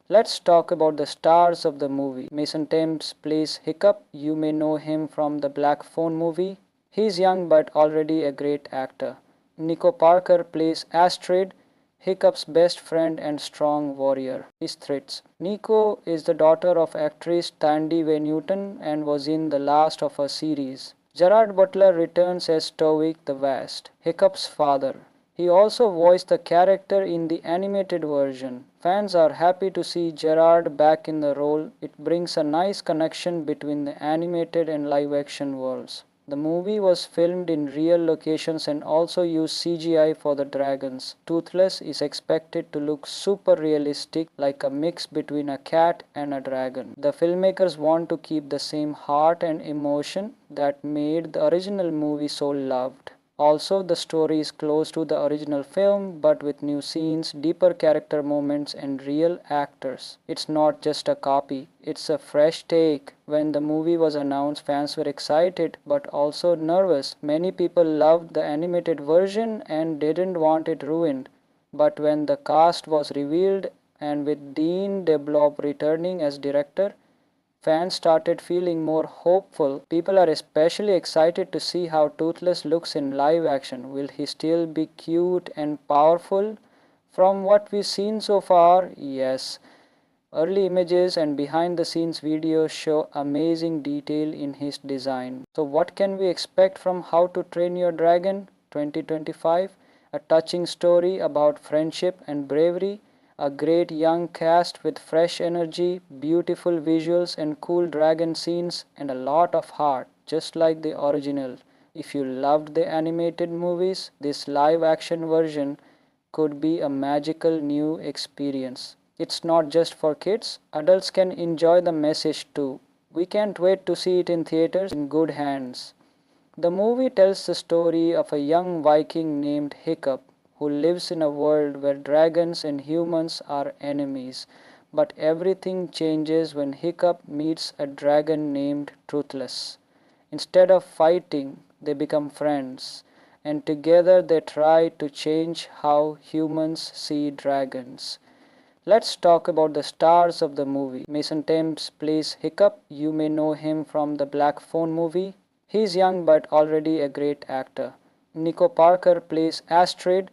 Let's talk about the stars of the movie. Mason Thames plays Hiccup. You may know him from the Black Phone movie. He's young but already a great actor. Nico Parker plays Astrid, Hiccup's best friend and strong warrior. His threats. Nico is the daughter of actress Tandy Way Newton and was in the last of her series. Gerard Butler returns as Tovik the Vast, Hiccup's father. He also voiced the character in the animated version. Fans are happy to see Gerard back in the role. It brings a nice connection between the animated and live action worlds. The movie was filmed in real locations and also used CGI for the dragons. Toothless is expected to look super realistic, like a mix between a cat and a dragon. The filmmakers want to keep the same heart and emotion that made the original movie so loved. Also, the story is close to the original film but with new scenes, deeper character moments, and real actors. It's not just a copy, it's a fresh take. When the movie was announced, fans were excited but also nervous. Many people loved the animated version and didn't want it ruined. But when the cast was revealed, and with Dean DeBlob returning as director, fans started feeling more hopeful. People are especially excited to see how Toothless looks in live action. Will he still be cute and powerful? From what we've seen so far, yes. Early images and behind the scenes videos show amazing detail in his design. So what can we expect from How to Train Your Dragon 2025? A touching story about friendship and bravery, a great young cast with fresh energy, beautiful visuals and cool dragon scenes, and a lot of heart, just like the original. If you loved the animated movies, this live action version could be a magical new experience. It's not just for kids, adults can enjoy the message too. We can't wait to see it in theaters in good hands. The movie tells the story of a young Viking named Hiccup who lives in a world where dragons and humans are enemies. But everything changes when Hiccup meets a dragon named Truthless. Instead of fighting, they become friends, and together they try to change how humans see dragons. Let's talk about the stars of the movie. Mason Thames plays Hiccup. You may know him from the Black Phone movie. He's young but already a great actor. Nico Parker plays Astrid,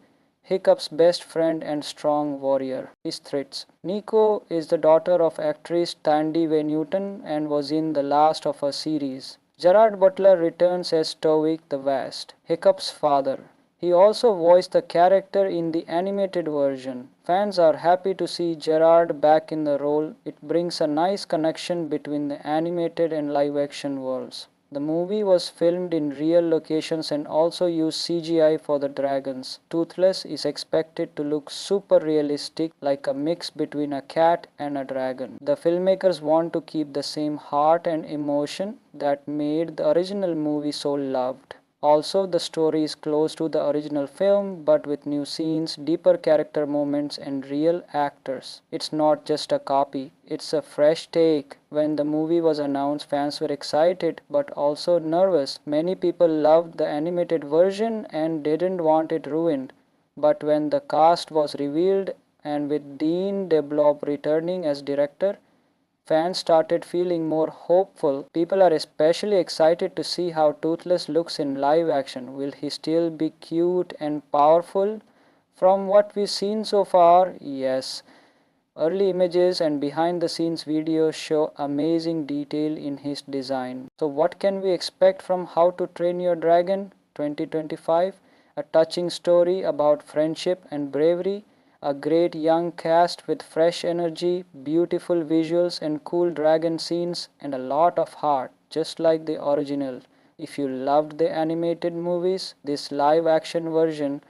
Hiccup's best friend and strong warrior. His threats. Nico is the daughter of actress Tandy Way Newton and was in the last of her series. Gerard Butler returns as Tovik the Vast, Hiccup's father. He also voiced the character in the animated version. Fans are happy to see Gerard back in the role. It brings a nice connection between the animated and live action worlds. The movie was filmed in real locations and also used CGI for the dragons. Toothless is expected to look super realistic, like a mix between a cat and a dragon. The filmmakers want to keep the same heart and emotion that made the original movie so loved. Also, the story is close to the original film but with new scenes, deeper character moments, and real actors. It's not just a copy, it's a fresh take. When the movie was announced, fans were excited but also nervous. Many people loved the animated version and didn't want it ruined. But when the cast was revealed, and with Dean DeBlob returning as director, fans started feeling more hopeful. People are especially excited to see how Toothless looks in live action. Will he still be cute and powerful? From what we've seen so far, yes. Early images and behind the scenes videos show amazing detail in his design. So what can we expect from How to Train Your Dragon 2025? A touching story about friendship and bravery, a great young cast with fresh energy, beautiful visuals and cool dragon scenes, and a lot of heart, just like the original. If you loved the animated movies, this live action version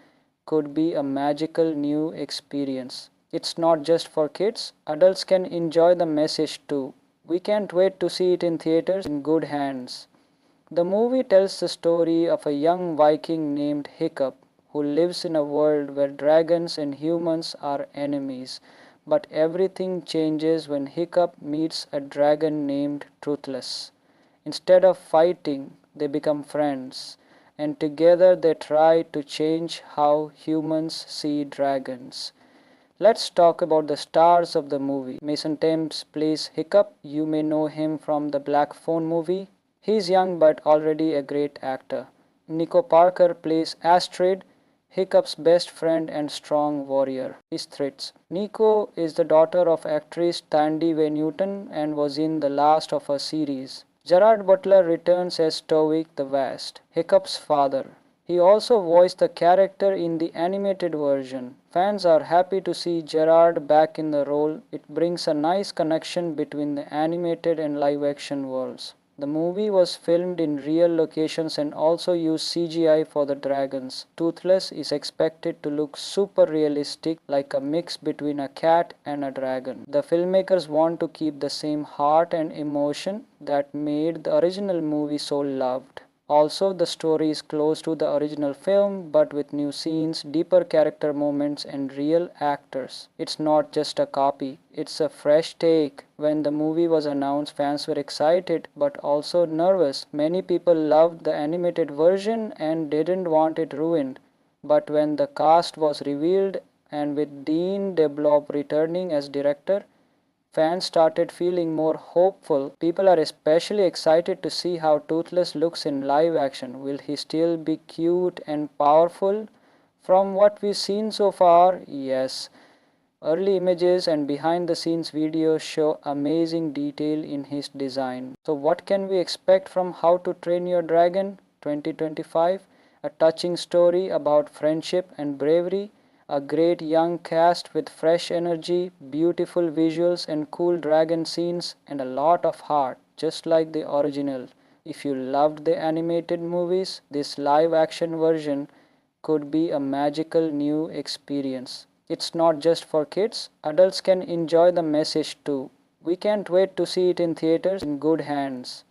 could be a magical new experience. It's not just for kids, adults can enjoy the message too. We can't wait to see it in theaters in good hands. The movie tells the story of a young Viking named Hiccup who lives in a world where dragons and humans are enemies. But everything changes when Hiccup meets a dragon named Truthless. Instead of fighting, they become friends, and together they try to change how humans see dragons. Let's talk about the stars of the movie. Mason Thames plays Hiccup. You may know him from the Black Phone movie. He's young but already a great actor. Nico Parker plays Astrid, Hiccup's best friend and strong warrior. His threats. Nico is the daughter of actress Tandy Way Newton and was in the last of her series. Gerard Butler returns as Stoic the Vast, Hiccup's father. He also voiced the character in the animated version. Fans are happy to see Gerard back in the role. It brings a nice connection between the animated and live action worlds. The movie was filmed in real locations and also used CGI for the dragons. Toothless is expected to look super realistic, like a mix between a cat and a dragon. The filmmakers want to keep the same heart and emotion that made the original movie so loved. Also, the story is close to the original film but with new scenes, deeper character moments, and real actors. It's not just a copy, it's a fresh take. When the movie was announced, fans were excited but also nervous. Many people loved the animated version and didn't want it ruined. But when the cast was revealed and with Dean DeBlob returning as director, fans started feeling more hopeful. People are especially excited to see how Toothless looks in live action. Will he still be cute and powerful? From what we've seen so far, yes. Early images and behind the scenes videos show amazing detail in his design. So what can we expect from How to Train Your Dragon 2025? A touching story about friendship and bravery, a great young cast with fresh energy, beautiful visuals and cool dragon scenes, and a lot of heart, just like the original. If you loved the animated movies, this live action version could be a magical new experience. It's not just for kids, adults can enjoy the message too. We can't wait to see it in theaters in good hands.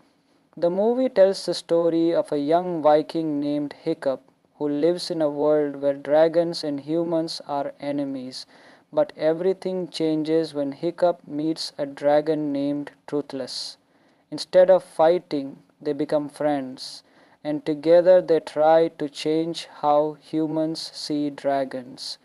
The movie tells the story of a young Viking named Hiccup who lives in a world where dragons and humans are enemies. But everything changes when Hiccup meets a dragon named Truthless. Instead of fighting, they become friends, and together they try to change how humans see dragons.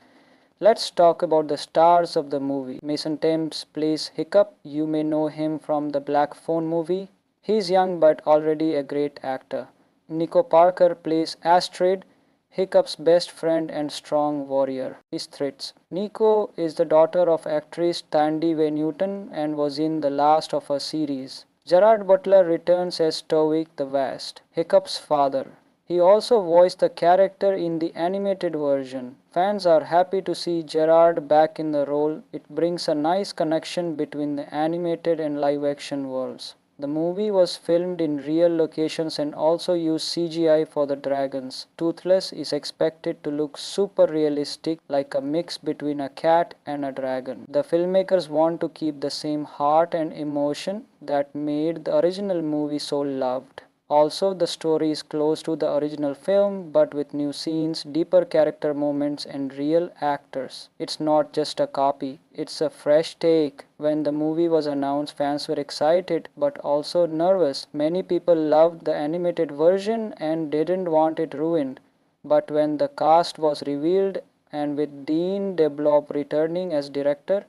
Let's talk about the stars of the movie. Mason Thames plays Hiccup. You may know him from the Black Phone movie. He's young but already a great actor. Nico Parker plays Astrid, Hiccup's best friend and strong warrior. His threats. Nico is the daughter of actress Tandy Way Newton and was in the last of her series. Gerard Butler returns as Stoic the Vast, Hiccup's father. He also voiced the character in the animated version. Fans are happy to see Gerard back in the role. It brings a nice connection between the animated and live action worlds. The movie was filmed in real locations and also used CGI for the dragons. Toothless is expected to look super realistic, like a mix between a cat and a dragon. The filmmakers want to keep the same heart and emotion that made the original movie so loved. Also, the story is close to the original film but with new scenes, deeper character moments, and real actors. It's not just a copy, it's a fresh take. When the movie was announced, fans were excited but also nervous. Many people loved the animated version and didn't want it ruined. But when the cast was revealed and with Dean DeBlob returning as director,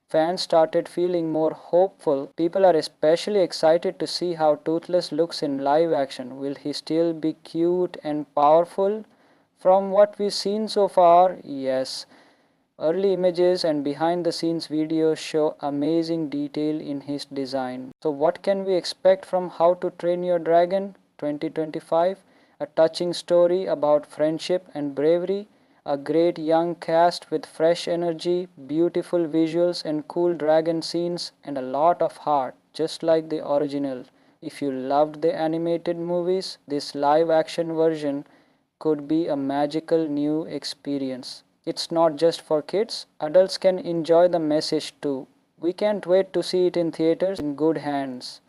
fans started feeling more hopeful. People are especially excited to see how Toothless looks in live action. Will he still be cute and powerful? From what we've seen so far, yes. Early images and behind the scenes videos show amazing detail in his design. So what can we expect from How to Train Your Dragon 2025? A touching story about friendship and bravery, a great young cast with fresh energy, beautiful visuals and cool dragon scenes, and a lot of heart, just like the original. If you loved the animated movies, this live action version could be a magical new experience. It's not just for kids, adults can enjoy the message too. We can't wait to see it in theaters in good hands.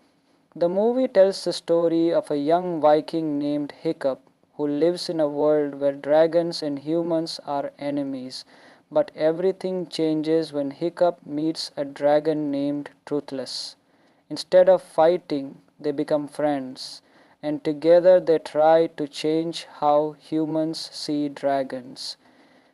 The movie tells the story of a young Viking named Hiccup who lives in a world where dragons and humans are enemies. But everything changes when Hiccup meets a dragon named Truthless. Instead of fighting, they become friends, and together they try to change how humans see dragons.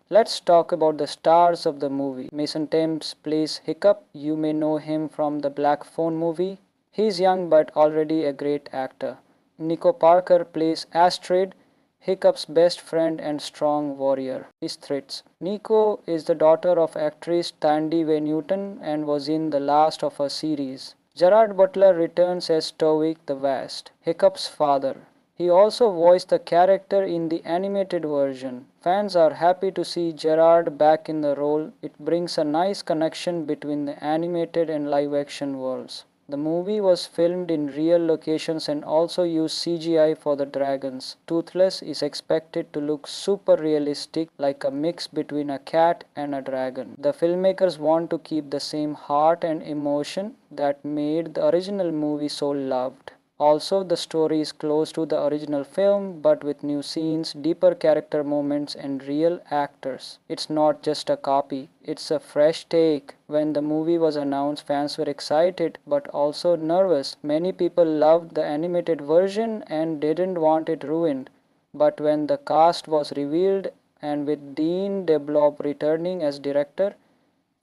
Let's talk about the stars of the movie. Mason Thames plays Hiccup. You may know him from the Black Phone movie. He's young but already a great actor. Nico Parker plays Astrid, Hiccup's best friend and strong warrior. His threats. Nico is the daughter of actress Tandy Way Newton and was in the last of her series. Gerard Butler returns as Stoic the Vast, Hiccup's father. He also voiced the character in the animated version. Fans are happy to see Gerard back in the role. It brings a nice connection between the animated and live action worlds. The movie was filmed in real locations and also used CGI for the dragons. Toothless is expected to look super realistic, like a mix between a cat and a dragon. The filmmakers want to keep the same heart and emotion that made the original movie so loved. Also, the story is close to the original film but with new scenes, deeper character moments, and real actors. It's not just a copy, it's a fresh take. When the movie was announced, fans were excited but also nervous. Many people loved the animated version and didn't want it ruined. But when the cast was revealed, and with Dean DeBlob returning as director,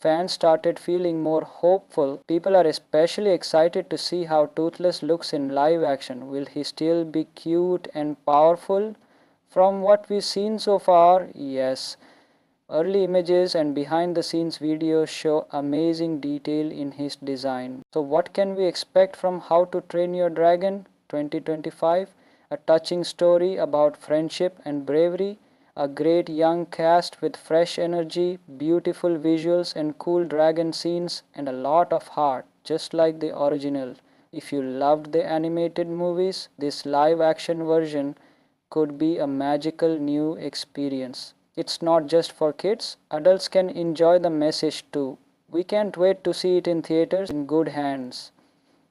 fans started feeling more hopeful. People are especially excited to see how Toothless looks in live action. Will he still be cute and powerful? From what we've seen so far, yes. Early images and behind the scenes videos show amazing detail in his design. So what can we expect from How to Train Your Dragon 2025? A touching story about friendship and bravery, a great young cast with fresh energy, beautiful visuals and cool dragon scenes, and a lot of heart, just like the original. If you loved the animated movies, this live action version could be a magical new experience. It's not just for kids, adults can enjoy the message too. We can't wait to see it in theaters in good hands.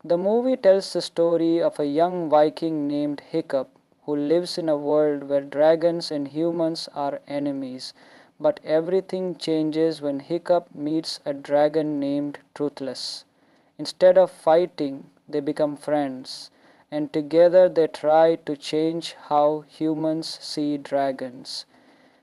The movie tells the story of a young Viking named Hiccup who lives in a world where dragons and humans are enemies. But everything changes when Hiccup meets a dragon named Truthless. Instead of fighting, they become friends, and together they try to change how humans see dragons.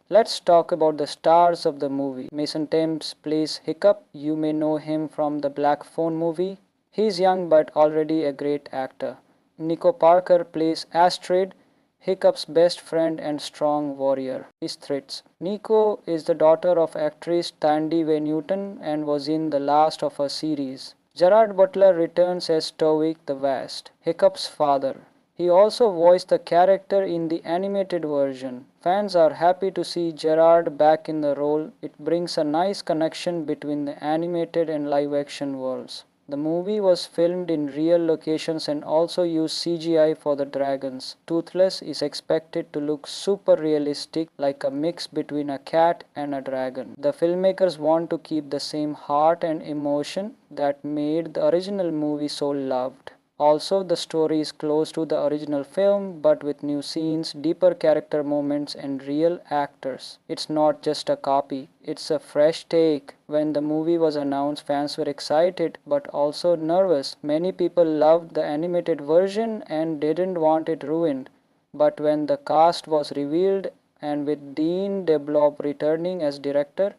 Let's talk about the stars of the movie. Mason Thames plays Hiccup. You may know him from the Black Phone movie. He's young but already a great actor. Nico Parker plays Astrid, Hiccup's best friend and strong warrior. His threats. Nico is the daughter of actress Tandy Way Newton and was in the last of her series. Gerard Butler returns as Stoic the Vast, Hiccup's father. He also voiced the character in the animated version. Fans are happy to see Gerard back in the role. It brings a nice connection between the animated and live action worlds. The movie was filmed in real locations and also used CGI for the dragons. Toothless is expected to look super realistic, like a mix between a cat and a dragon. The filmmakers want to keep the same heart and emotion that made the original movie so loved. Also, the story is close to the original film but with new scenes, deeper character moments, and real actors. It's not just a copy, it's a fresh take. When the movie was announced, fans were excited but also nervous. Many people loved the animated version and didn't want it ruined. But when the cast was revealed, and with Dean DeBlob returning as director,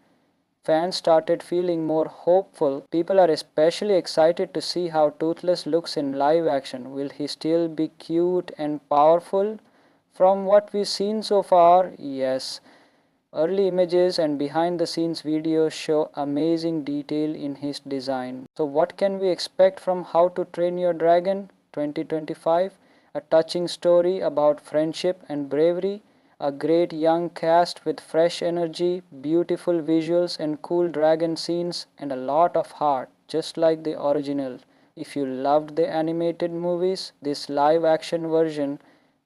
fans started feeling more hopeful. People are especially excited to see how Toothless looks in live action. Will he still be cute and powerful? From what we've seen so far, yes. Early images and behind the scenes videos show amazing detail in his design. So what can we expect from How to Train Your Dragon 2025? A touching story about friendship and bravery, a great young cast with fresh energy, beautiful visuals and cool dragon scenes, and a lot of heart, just like the original. If you loved the animated movies, this live action version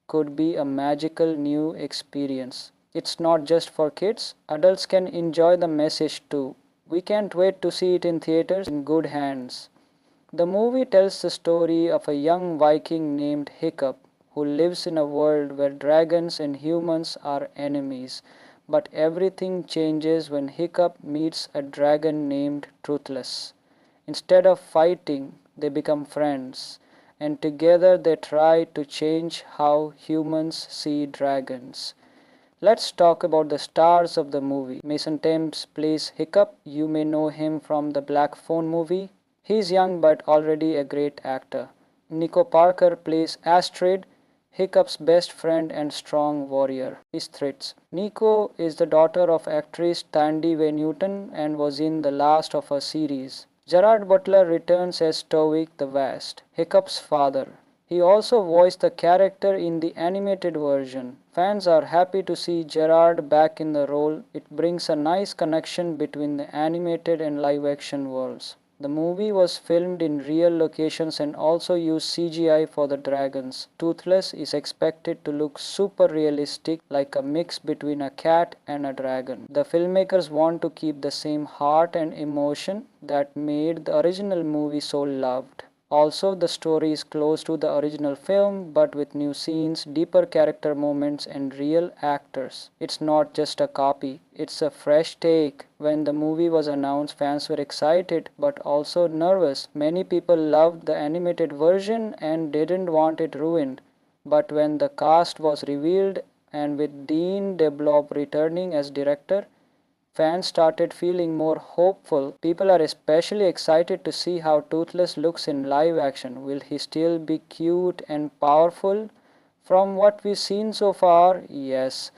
could be a magical new experience. It's not just for kids, adults can enjoy the message too. We can't wait to see it in theaters in good hands. The movie tells the story of a young Viking named Hiccup who lives in a world where dragons and humans are enemies. But everything changes when Hiccup meets a dragon named Truthless. Instead of fighting, they become friends, and together they try to change how humans see dragons. Let's talk about the stars of the movie. Mason Thames plays Hiccup. You may know him from the Black Phone movie. He's young but already a great actor. Nico Parker plays Astrid, Hiccup's best friend and strong warrior. His threats. Nico is the daughter of actress Tandy Way Newton and was in the last of her series. Gerard Butler returns as Tovik the Vast, Hiccup's father. He also voiced the character in the animated version. Fans are happy to see Gerard back in the role. It brings a nice connection between the animated and live action worlds. The movie was filmed in real locations and also used CGI for the dragons. Toothless is expected to look super realistic, like a mix between a cat and a dragon. The filmmakers want to keep the same heart and emotion that made the original movie so loved. Also, the story is close to the original film but with new scenes, deeper character moments, and real actors. It's not just a copy, it's a fresh take. When the movie was announced, fans were excited but also nervous. Many people loved the animated version and didn't want it ruined. But when the cast was revealed, and with Dean DeBlob returning as director, fans started feeling more hopeful. People are especially excited to see how Toothless looks in live action. Will he still be cute and powerful? From what we've seen so far, yes.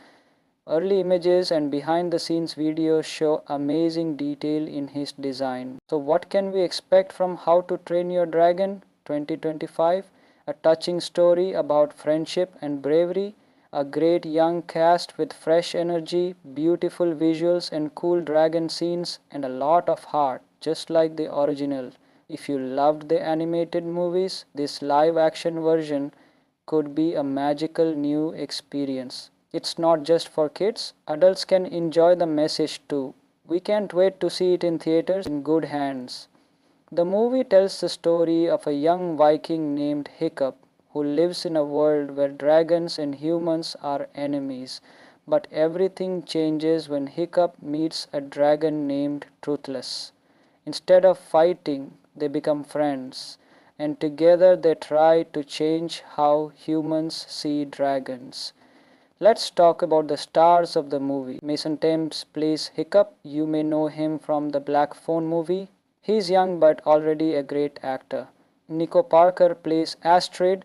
Early images and behind the scenes videos show amazing detail in his design. So what can we expect from How to Train Your Dragon 2025? A touching story about friendship and bravery, a great young cast with fresh energy, beautiful visuals and cool dragon scenes, and a lot of heart, just like the original. If you loved the animated movies, this live action version could be a magical new experience. It's not just for kids, adults can enjoy the message too. We can't wait to see it in theaters in good hands. The movie tells the story of a young Viking named Hiccup who lives in a world where dragons and humans are enemies. But everything changes when Hiccup meets a dragon named Truthless. Instead of fighting, they become friends, and together they try to change how humans see dragons. Let's talk about the stars of the movie. Mason Thames plays Hiccup. You may know him from the Black Phone movie. He's young but already a great actor. Nico Parker plays Astrid,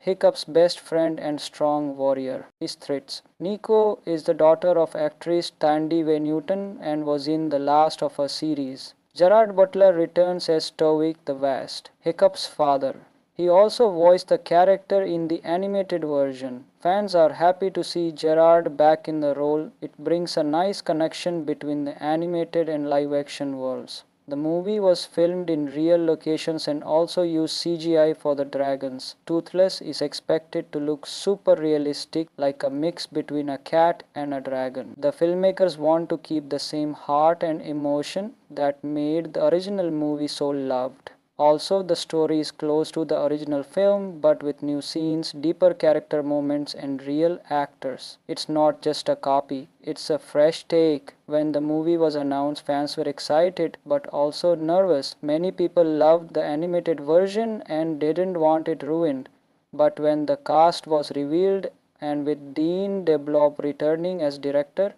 Hiccup's best friend and strong warrior. His threats. Nico is the daughter of actress Tandy Way Newton and was in the last of her series. Gerard Butler returns as Tovik the Vast, Hiccup's father. He also voiced the character in the animated version. Fans are happy to see Gerard back in the role. It brings a nice connection between the animated and live action worlds. The movie was filmed in real locations and also used CGI for the dragons. Toothless is expected to look super realistic, like a mix between a cat and a dragon. The filmmakers want to keep the same heart and emotion that made the original movie so loved. Also, the story is close to the original film but with new scenes, deeper character moments, and real actors. It's not just a copy, it's a fresh take. When the movie was announced, fans were excited but also nervous. Many people loved the animated version and didn't want it ruined. But when the cast was revealed, and with Dean DeBlob returning as director,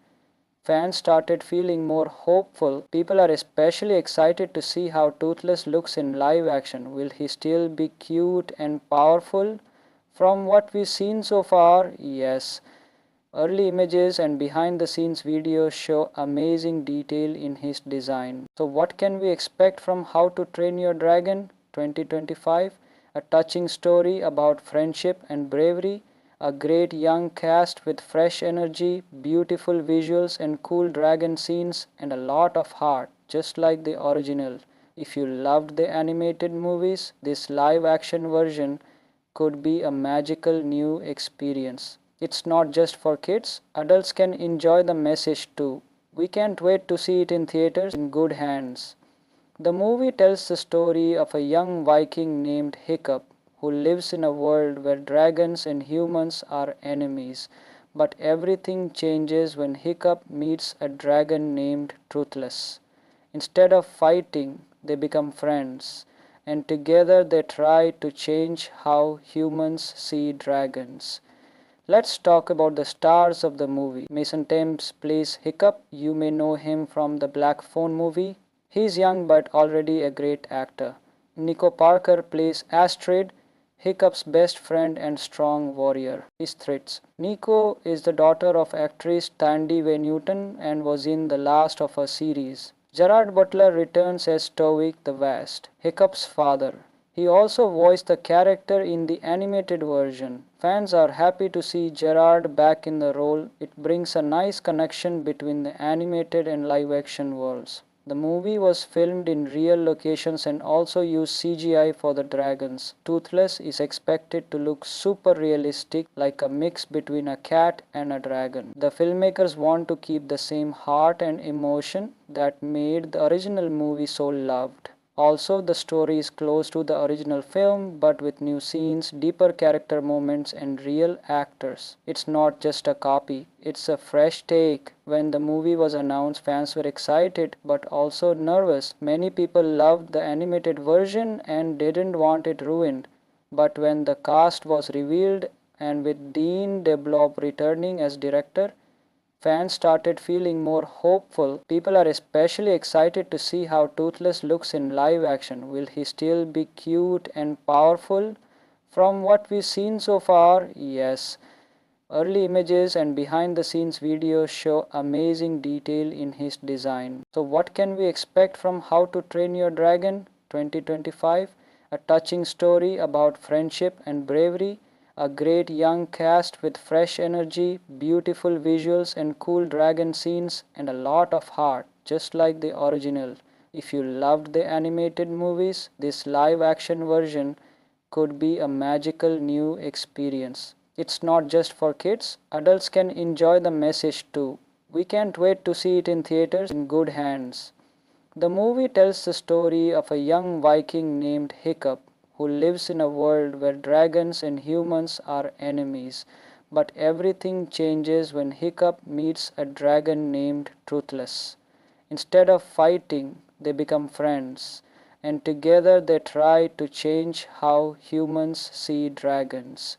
fans started feeling more hopeful. People are especially excited to see how Toothless looks in live action. Will he still be cute and powerful? From what we've seen so far, yes. Early images and behind the scenes videos show amazing detail in his design. So what can we expect from How to Train Your Dragon 2025? A touching story about friendship and bravery, a great young cast with fresh energy, beautiful visuals and cool dragon scenes, and a lot of heart, just like the original. If you loved the animated movies, this live action version could be a magical new experience. It's not just for kids, adults can enjoy the message too. We can't wait to see it in theaters in good hands. The movie tells the story of a young Viking named Hiccup who lives in a world where dragons and humans are enemies. But everything changes when Hiccup meets a dragon named Truthless. Instead of fighting, they become friends, and together they try to change how humans see dragons. Let's talk about the stars of the movie. Mason Thames plays Hiccup. You may know him from the Black Phone movie. He's young but already a great actor. Nico Parker plays Astrid, Hiccup's best friend and strong warrior. His threats. Nico is the daughter of actress Tandy Way Newton and was in the last of her series. Gerard Butler returns as Stoic the Vast, Hiccup's father. He also voiced the character in the animated version. Fans are happy to see Gerard back in the role. It brings a nice connection between the animated and live action worlds. The movie was filmed in real locations and also used CGI for the dragons. Toothless is expected to look super realistic, like a mix between a cat and a dragon. The filmmakers want to keep the same heart and emotion that made the original movie so loved. Also, the story is close to the original film but with new scenes, deeper character moments, and real actors. It's not just a copy, it's a fresh take. When the movie was announced, fans were excited but also nervous. Many people loved the animated version and didn't want it ruined. But when the cast was revealed and with Dean DeBlob returning as director, fans started feeling more hopeful. People are especially excited to see how Toothless looks in live action. Will he still be cute and powerful? From what we've seen so far, yes. Early images and behind the scenes videos show amazing detail in his design. So what can we expect from How to Train Your Dragon 2025? A touching story about friendship and bravery, a great young cast with fresh energy, beautiful visuals and cool dragon scenes, and a lot of heart, just like the original. If you loved the animated movies, this live action version could be a magical new experience. It's not just for kids, adults can enjoy the message too. We can't wait to see it in theaters in good hands. The movie tells the story of a young Viking named Hiccup who lives in a world where dragons and humans are enemies. But everything changes when Hiccup meets a dragon named Truthless. Instead of fighting, they become friends, and together they try to change how humans see dragons.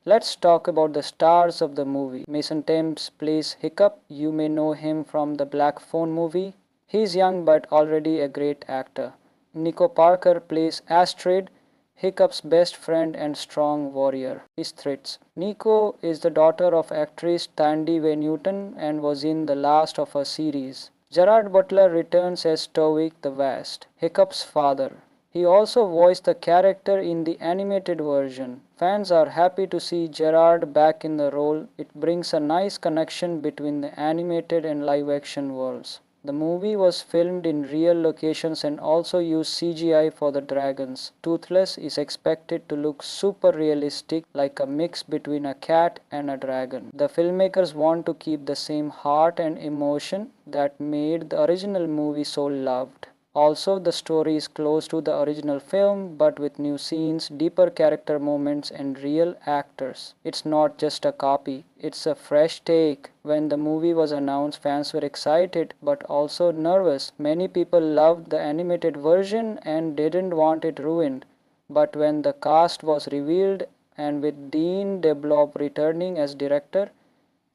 Let's talk about the stars of the movie. Mason Thames plays Hiccup. You may know him from the Black Phone movie. He's young but already a great actor. Nico Parker plays Astrid, Hiccup's best friend and strong warrior. His threats. Nico is the daughter of actress Tandy Way Newton and was in the last of her series. Gerard Butler returns as Stoic the Vast, Hiccup's father. He also voiced the character in the animated version. Fans are happy to see Gerard back in the role. It brings a nice connection between the animated and live action worlds. The movie was filmed in real locations and also used CGI for the dragons. Toothless is expected to look super realistic, like a mix between a cat and a dragon. The filmmakers want to keep the same heart and emotion that made the original movie so loved. Also, the story is close to the original film but with new scenes, deeper character moments, and real actors. It's not just a copy, it's a fresh take. When the movie was announced, fans were excited but also nervous. Many people loved the animated version and didn't want it ruined. But when the cast was revealed and with Dean DeBlob returning as director,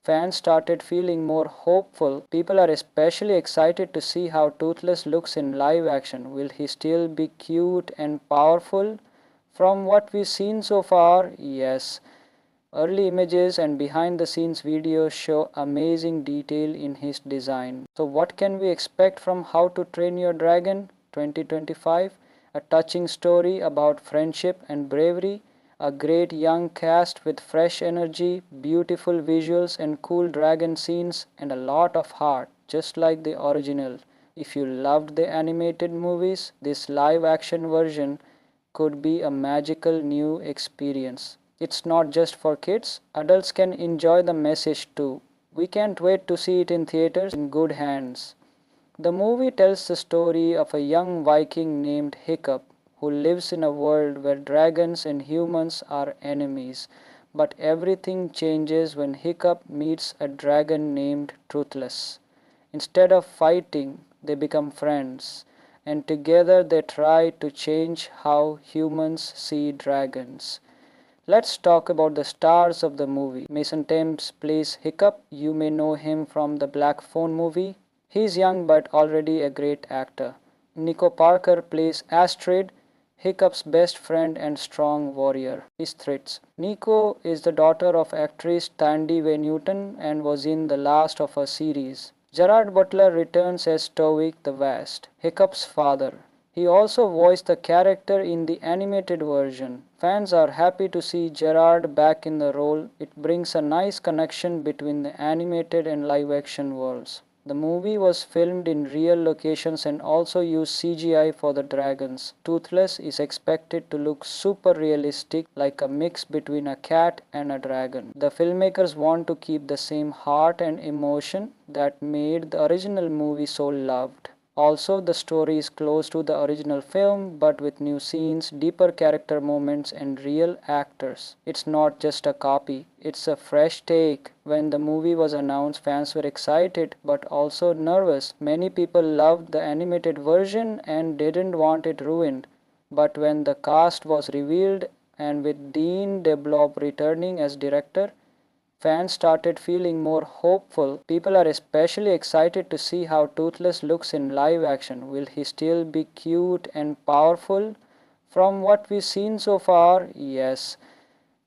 fans started feeling more hopeful. People are especially excited to see how Toothless looks in live action. Will he still be cute and powerful? From what we've seen so far, yes. Early images and behind the scenes videos show amazing detail in his design. So what can we expect from How to Train Your Dragon 2025? A touching story about friendship and bravery, a great young cast with fresh energy, beautiful visuals and cool dragon scenes, and a lot of heart, just like the original. If you loved the animated movies, this live action version could be a magical new experience. It's not just for kids, adults can enjoy the message too. We can't wait to see it in theaters in good hands. The movie tells the story of a young Viking named Hiccup who lives in a world where dragons and humans are enemies. But everything changes when Hiccup meets a dragon named Truthless. Instead of fighting, they become friends, and together they try to change how humans see dragons. Let's talk about the stars of the movie. Mason Thames plays Hiccup. You may know him from the Black Phone movie. He's young but already a great actor. Nico Parker plays Astrid, Hiccup's best friend and strong warrior. His threats. Nico is the daughter of actress Tandy Way Newton and was in the last of her series. Gerard Butler returns as Stoic the Vast, Hiccup's father. He also voiced the character in the animated version. Fans are happy to see Gerard back in the role. It brings a nice connection between the animated and live action worlds. The movie was filmed in real locations and also used CGI for the dragons. Toothless is expected to look super realistic, like a mix between a cat and a dragon. The filmmakers want to keep the same heart and emotion that made the original movie so loved. Also, the story is close to the original film but with new scenes, deeper character moments, and real actors. It's not just a copy, it's a fresh take. When the movie was announced, fans were excited but also nervous. Many people loved the animated version and didn't want it ruined. But when the cast was revealed and with Dean DeBlob returning as director, fans started feeling more hopeful. People are especially excited to see how Toothless looks in live action. Will he still be cute and powerful? From what we've seen so far, yes.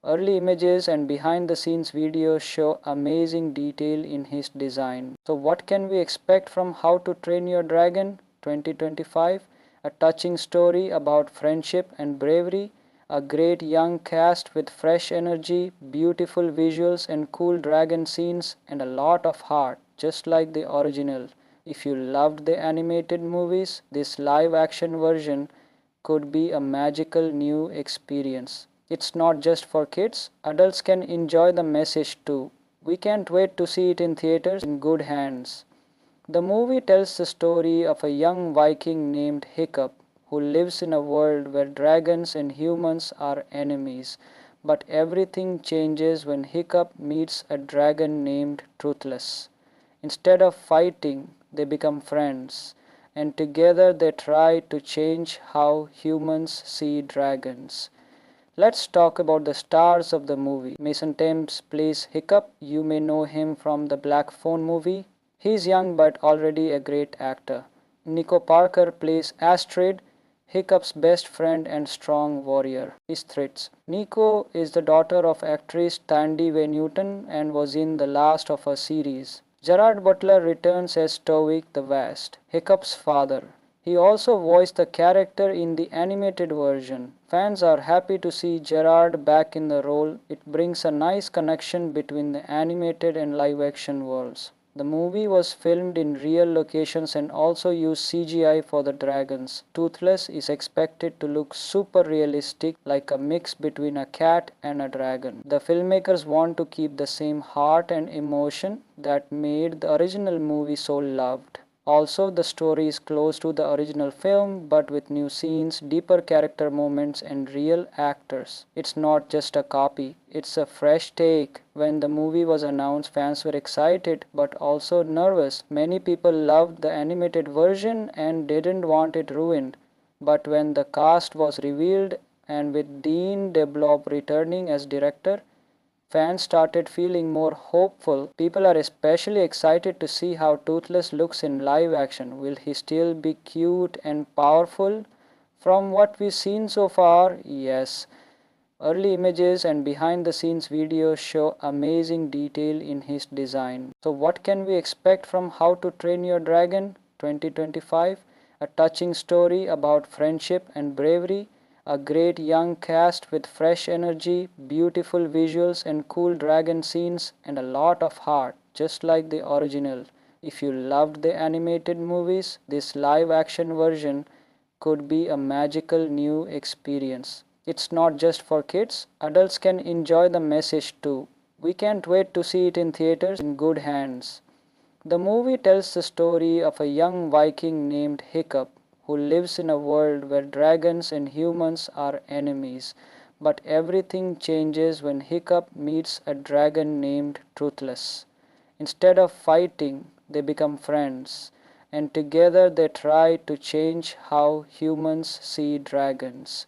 Early images and behind the scenes videos show amazing detail in his design. So what can we expect from How to Train Your Dragon 2025? A touching story about friendship and bravery, a great young cast with fresh energy, beautiful visuals and cool dragon scenes, and a lot of heart, just like the original. If you loved the animated movies, this live action version could be a magical new experience. It's not just for kids, adults can enjoy the message too. We can't wait to see it in theaters in good hands. The movie tells the story of a young Viking named Hiccup who lives in a world where dragons and humans are enemies. But everything changes when Hiccup meets a dragon named Truthless. Instead of fighting, they become friends, and together they try to change how humans see dragons. Let's talk about the stars of the movie. Mason Thames plays Hiccup. You may know him from the Black Phone movie. He's young but already a great actor. Nico Parker plays Astrid, Hiccup's best friend and strong warrior. His threats. Nico is the daughter of actress Tandy Way Newton and was in the last of her series. Gerard Butler returns as Stoic the Vast, Hiccup's father. He also voiced the character in the animated version. Fans are happy to see Gerard back in the role. It brings a nice connection between the animated and live action worlds. The movie was filmed in real locations and also used CGI for the dragons. Toothless is expected to look super realistic, like a mix between a cat and a dragon. The filmmakers want to keep the same heart and emotion that made the original movie so loved. Also, the story is close to the original film but with new scenes, deeper character moments, and real actors. It's not just a copy, it's a fresh take. When the movie was announced, fans were excited but also nervous. Many people loved the animated version and didn't want it ruined. But when the cast was revealed and with Dean DeBlob returning as director, fans started feeling more hopeful. People are especially excited to see how Toothless looks in live action. Will he still be cute and powerful? From what we've seen so far, yes. Early images and behind the scenes videos show amazing detail in his design. So what can we expect from How to Train Your Dragon 2025? A touching story about friendship and bravery, a great young cast with fresh energy, beautiful visuals and cool dragon scenes, and a lot of heart, just like the original. If you loved the animated movies, this live action version could be a magical new experience. It's not just for kids, adults can enjoy the message too. We can't wait to see it in theaters in good hands. The movie tells the story of a young Viking named Hiccup who lives in a world where dragons and humans are enemies. But everything changes when Hiccup meets a dragon named Truthless. Instead of fighting, they become friends, and together they try to change how humans see dragons.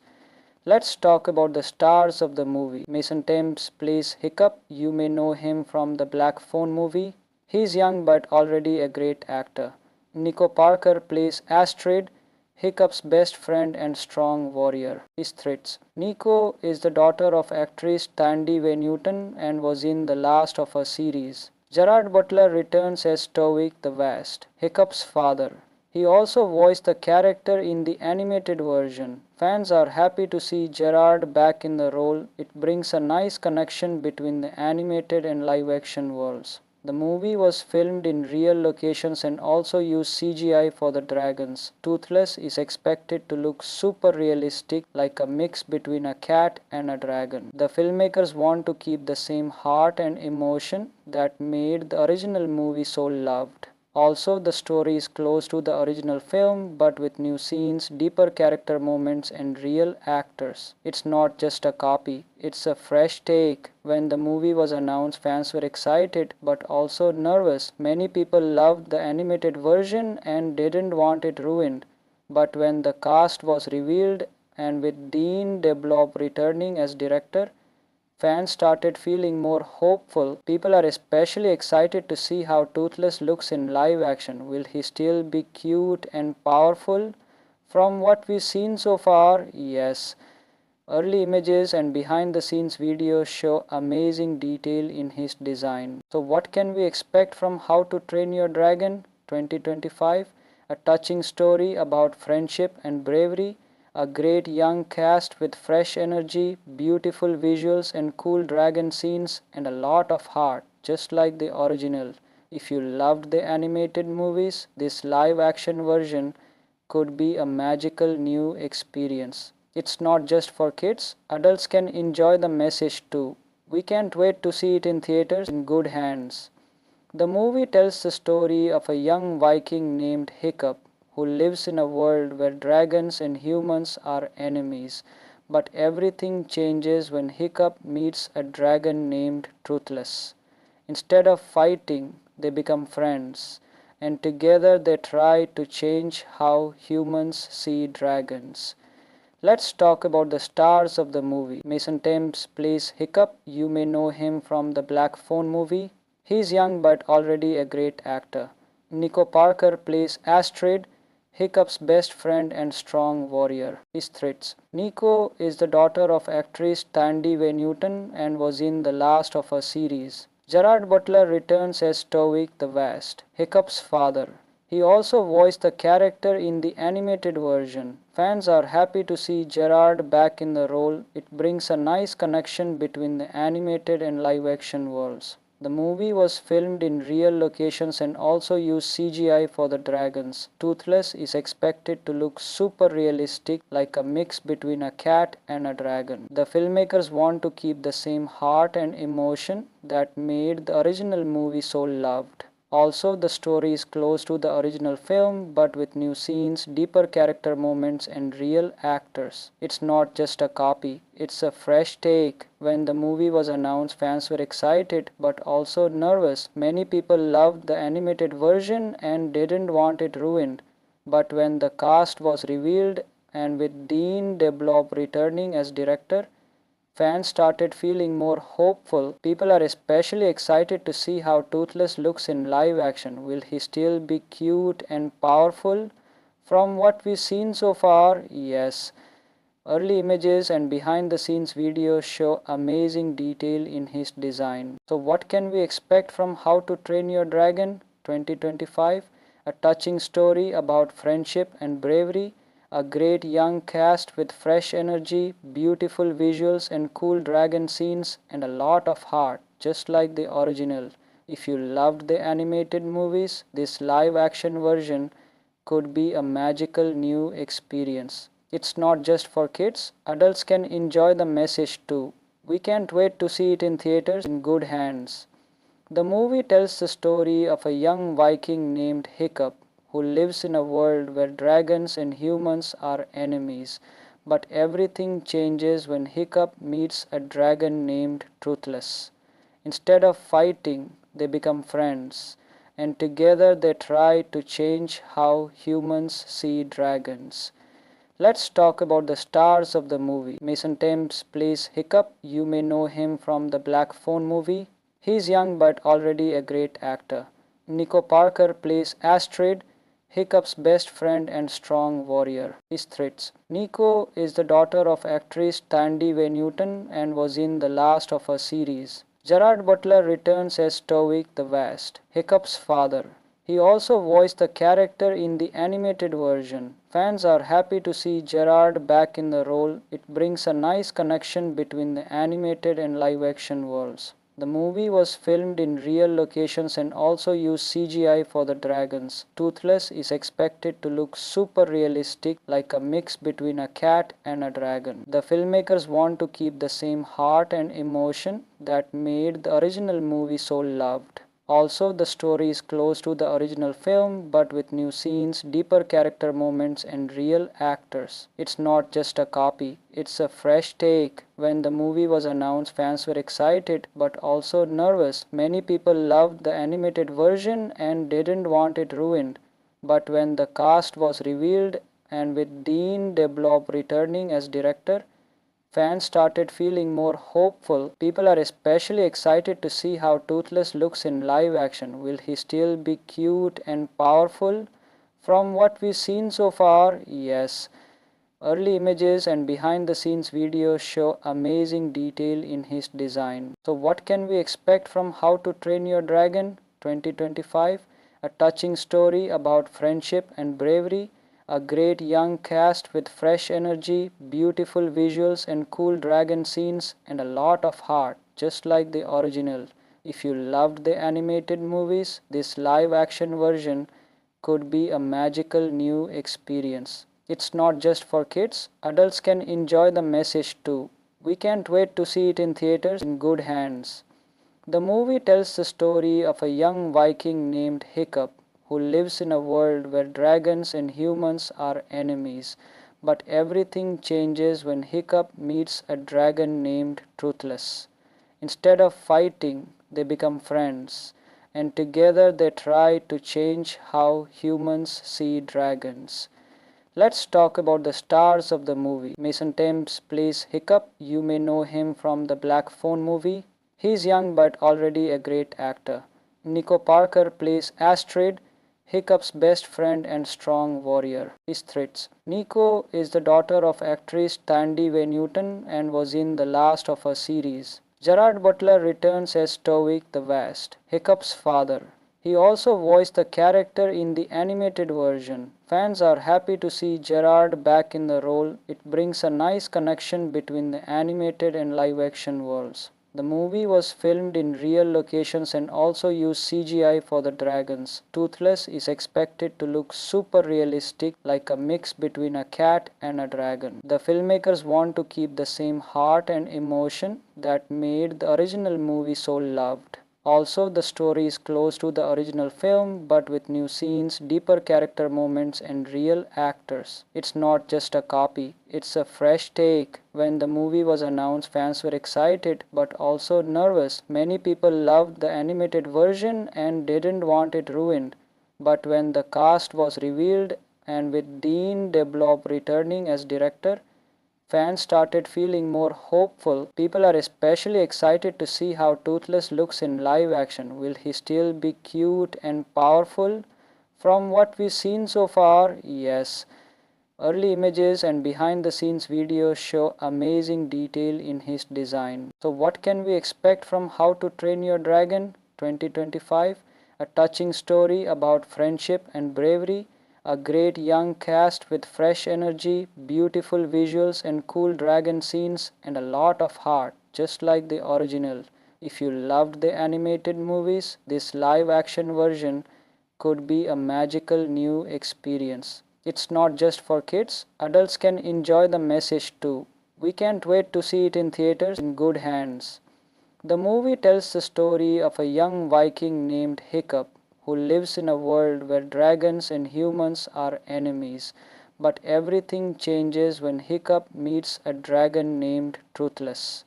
Let's talk about the stars of the movie. Mason Thames plays Hiccup. You may know him from the Black Phone movie. He's young but already a great actor. Nico Parker plays Astrid, Hiccup's best friend and strong warrior. His threats. Nico is the daughter of actress Tandy Way Newton and was in the last of her series. Gerard Butler returns as Tovik the Vast, Hiccup's father. He also voiced the character in the animated version. Fans are happy to see Gerard back in the role. It brings a nice connection between the animated and live action worlds. The movie was filmed in real locations and also used CGI for the dragons. Toothless is expected to look super realistic, like a mix between a cat and a dragon. The filmmakers want to keep the same heart and emotion that made the original movie so loved. Also, the story is close to the original film but with new scenes, deeper character moments, and real actors. It's not just a copy, it's a fresh take. When the movie was announced, fans were excited but also nervous. Many people loved the animated version and didn't want it ruined. But when the cast was revealed, and with Dean DeBlob returning as director, fans started feeling more hopeful. People are especially excited to see how Toothless looks in live action. Will he still be cute and powerful? From what we've seen so far, yes. Early images and behind the scenes videos show amazing detail in his design. So what can we expect from How to Train Your Dragon 2025? A touching story about friendship and bravery, a great young cast with fresh energy, beautiful visuals and cool dragon scenes, and a lot of heart, just like the original. If you loved the animated movies, this live action version could be a magical new experience. It's not just for kids, adults can enjoy the message too. We can't wait to see it in theaters in good hands. The movie tells the story of a young Viking named Hiccup who lives in a world where dragons and humans are enemies. But everything changes when Hiccup meets a dragon named Truthless. Instead of fighting, they become friends, and together they try to change how humans see dragons. Let's talk about the stars of the movie. Mason Thames plays Hiccup. You may know him from the Black Phone movie. He's young but already a great actor. Nico Parker plays Astrid, Hiccup's best friend and strong warrior. His threats. Nico is the daughter of actress Tandy Way Newton and was in the last of her series. Gerard Butler returns as Tovik the Vast, Hiccup's father. He also voiced the character in the animated version. Fans are happy to see Gerard back in the role. It brings a nice connection between the animated and live action worlds. The movie was filmed in real locations and also used CGI for the dragons. Toothless is expected to look super realistic, like a mix between a cat and a dragon. The filmmakers want to keep the same heart and emotion that made the original movie so loved. Also, the story is close to the original film but with new scenes, deeper character moments, and real actors. It's not just a copy, it's a fresh take. When the movie was announced, fans were excited but also nervous. Many people loved the animated version and didn't want it ruined. But when the cast was revealed, and with Dean DeBlob returning as director, fans started feeling more hopeful. People are especially excited to see how Toothless looks in live action. Will he still be cute and powerful? From what we've seen so far, yes. Early images and behind the scenes videos show amazing detail in his design. So what can we expect from How to Train Your Dragon 2025? A touching story about friendship and bravery, a great young cast with fresh energy, beautiful visuals and cool dragon scenes, and a lot of heart, just like the original. If you loved the animated movies, this live action version could be a magical new experience. It's not just for kids, adults can enjoy the message too. We can't wait to see it in theaters in good hands. The movie tells the story of a young Viking named Hiccup who lives in a world where dragons and humans are enemies. But everything changes when Hiccup meets a dragon named Truthless. Instead of fighting, they become friends, and together they try to change how humans see dragons. Let's talk about the stars of the movie. Mason Thames plays Hiccup. You may know him from the Black Phone movie. He's young but already a great actor. Nico Parker plays Astrid, Hiccup's best friend and strong warrior. His threats. Nico is the daughter of actress Tandy Way Newton and was in the last of her series. Gerard Butler returns as Stoic the Vast, Hiccup's father. He also voiced the character in the animated version. Fans are happy to see Gerard back in the role. It brings a nice connection between the animated and live action worlds. The movie was filmed in real locations and also used CGI for the dragons. Toothless is expected to look super realistic, like a mix between a cat and a dragon. The filmmakers want to keep the same heart and emotion that made the original movie so loved. Also, the story is close to the original film but with new scenes, deeper character moments, and real actors. It's not just a copy, it's a fresh take. When the movie was announced, fans were excited but also nervous. Many people loved the animated version and didn't want it ruined. But when the cast was revealed and with Dean DeBlob returning as director, fans started feeling more hopeful. People are especially excited to see how Toothless looks in live action. Will he still be cute and powerful? From what we've seen so far, yes. Early images and behind the scenes videos show amazing detail in his design. So what can we expect from How to Train Your Dragon 2025? A touching story about friendship and bravery, a great young cast with fresh energy, beautiful visuals and cool dragon scenes, and a lot of heart, just like the original. If you loved the animated movies, this live action version could be a magical new experience. It's not just for kids, adults can enjoy the message too. We can't wait to see it in theaters in good hands. The movie tells the story of a young Viking named Hiccup who lives in a world where dragons and humans are enemies. But everything changes when Hiccup meets a dragon named Truthless. Instead of fighting, they become friends, and together they try to change how humans see dragons. Let's talk about the stars of the movie. Mason Thames plays Hiccup. You may know him from the Black Phone movie. He's young but already a great actor. Nico Parker plays Astrid, Hiccup's best friend and strong warrior. His threats. Nico is the daughter of actress Tandy Way Newton and was in the last of her series. Gerard Butler returns as Stoic the Vast, Hiccup's father. He also voiced the character in the animated version. Fans are happy to see Gerard back in the role. It brings a nice connection between the animated and live action worlds. The movie was filmed in real locations and also used CGI for the dragons. Toothless is expected to look super realistic, like a mix between a cat and a dragon. The filmmakers want to keep the same heart and emotion that made the original movie so loved. Also, the story is close to the original film but with new scenes, deeper character moments, and real actors. It's not just a copy, it's a fresh take. When the movie was announced, fans were excited but also nervous. Many people loved the animated version and didn't want it ruined. But when the cast was revealed and with Dean DeBlob returning as director, fans started feeling more hopeful. People are especially excited to see how Toothless looks in live action. Will he still be cute and powerful? From what we've seen so far, yes. Early images and behind the scenes videos show amazing detail in his design. So what can we expect from How to Train Your Dragon 2025? A touching story about friendship and bravery, a great young cast with fresh energy, beautiful visuals and cool dragon scenes, and a lot of heart, just like the original. If you loved the animated movies, this live action version could be a magical new experience. It's not just for kids, adults can enjoy the message too. We can't wait to see it in theaters in good hands. The movie tells the story of a young Viking named Hiccup who lives in a world where dragons and humans are enemies. But everything changes when Hiccup meets a dragon named Truthless.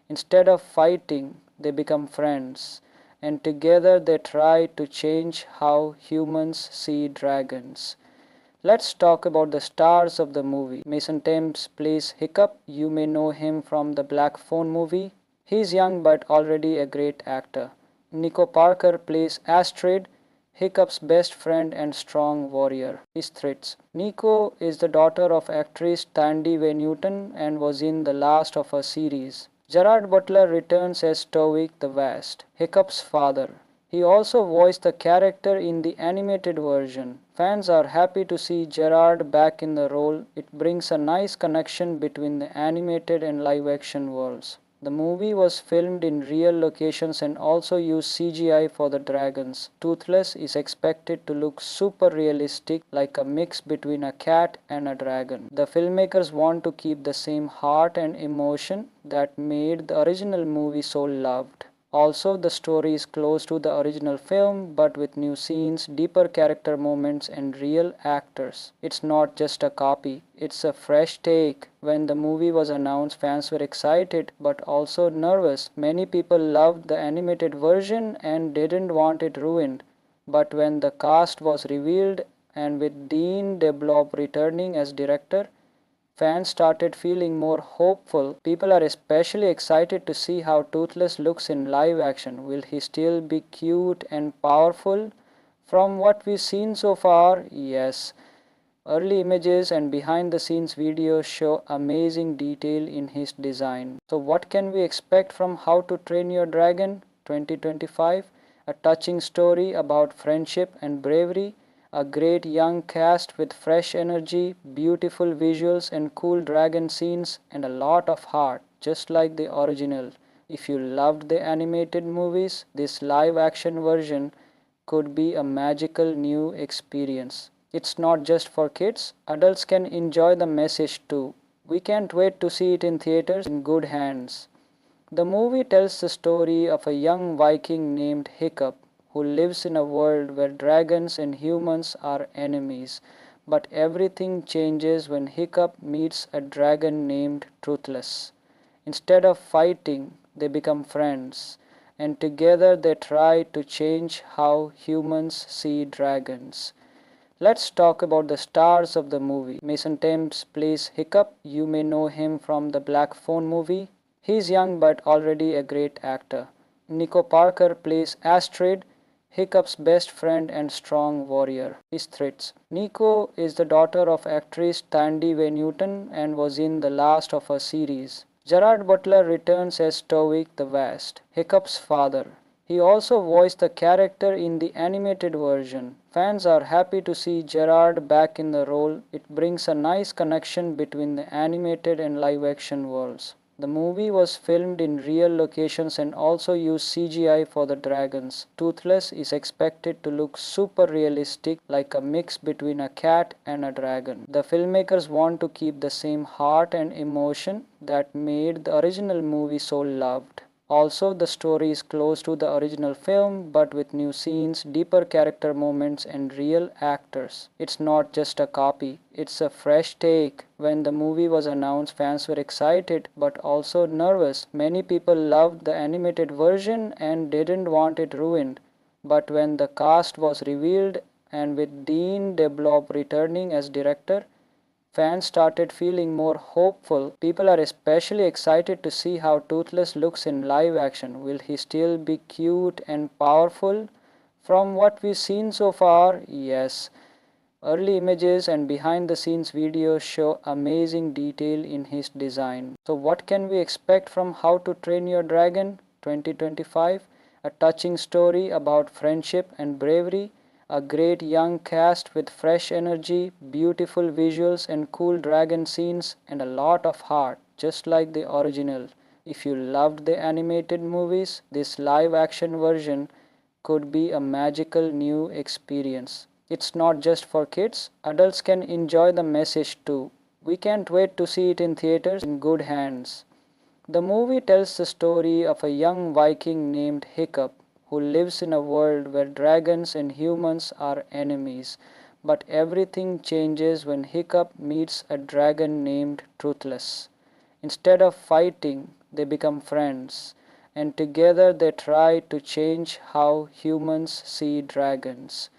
Instead of fighting, they become friends, and together they try to change how humans see dragons. Let's talk about the stars of the movie. Mason Thames plays Hiccup. You may know him from the Black Phone movie. He's young but already a great actor. Nico Parker plays Astrid, Hiccup's best friend and strong warrior. His threats. Nico is the daughter of actress Tandy Way Newton and was in the last of her series. Gerard Butler returns as Stoic the Vast, Hiccup's father. He also voiced the character in the animated version. Fans are happy to see Gerard back in the role. It brings a nice connection between the animated and live action worlds. The movie was filmed in real locations and also used CGI for the dragons. Toothless is expected to look super realistic, like a mix between a cat and a dragon. The filmmakers want to keep the same heart and emotion that made the original movie so loved. Also, the story is close to the original film but with new scenes, deeper character moments, and real actors. It's not just a copy, it's a fresh take. When the movie was announced, fans were excited but also nervous. Many people loved the animated version and didn't want it ruined. But when the cast was revealed and with Dean DeBlob returning as director, fans started feeling more hopeful. People are especially excited to see how Toothless looks in live action. Will he still be cute and powerful? From what we've seen so far, yes. Early images and behind the scenes videos show amazing detail in his design. So what can we expect from How to Train Your Dragon 2025? A touching story about friendship and bravery, a great young cast with fresh energy, beautiful visuals and cool dragon scenes, and a lot of heart, just like the original. If you loved the animated movies, this live action version could be a magical new experience. It's not just for kids, adults can enjoy the message too. We can't wait to see it in theaters in good hands. The movie tells the story of a young Viking named Hiccup who lives in a world where dragons and humans are enemies. But everything changes when Hiccup meets a dragon named Truthless. Instead of fighting, they become friends, and together they try to change how humans see dragons. Let's talk about the stars of the movie. Mason Thames plays Hiccup. You may know him from the Black Phone movie. He's young but already a great actor. Nico Parker plays Astrid, Hiccup's best friend and strong warrior. His threats. Nico is the daughter of actress Tandy Way Newton and was in the last of her series. Gerard Butler returns as Stoic the Vast, Hiccup's father. He also voiced the character in the animated version. Fans are happy to see Gerard back in the role. It brings a nice connection between the animated and live action worlds. The movie was filmed in real locations and also used CGI for the dragons. Toothless is expected to look super realistic, like a mix between a cat and a dragon. The filmmakers want to keep the same heart and emotion that made the original movie so loved. Also, the story is close to the original film but with new scenes, deeper character moments, and real actors. It's not just a copy, it's a fresh take. When the movie was announced, fans were excited but also nervous. Many people loved the animated version and didn't want it ruined. But when the cast was revealed and with Dean DeBlob returning as director, fans started feeling more hopeful. People are especially excited to see how Toothless looks in live action. Will he still be cute and powerful? From what we've seen so far, yes. Early images and behind the scenes videos show amazing detail in his design. So what can we expect from How to Train Your Dragon 2025? A touching story about friendship and bravery, a great young cast with fresh energy, beautiful visuals and cool dragon scenes, and a lot of heart, just like the original. If you loved the animated movies, this live action version could be a magical new experience. It's not just for kids, adults can enjoy the message too. We can't wait to see it in theaters in good hands. The movie tells the story of a young Viking named Hiccup who lives in a world where dragons and humans are enemies. But everything changes when Hiccup meets a dragon named Truthless. Instead of fighting, they become friends, and together they try to change how humans see dragons.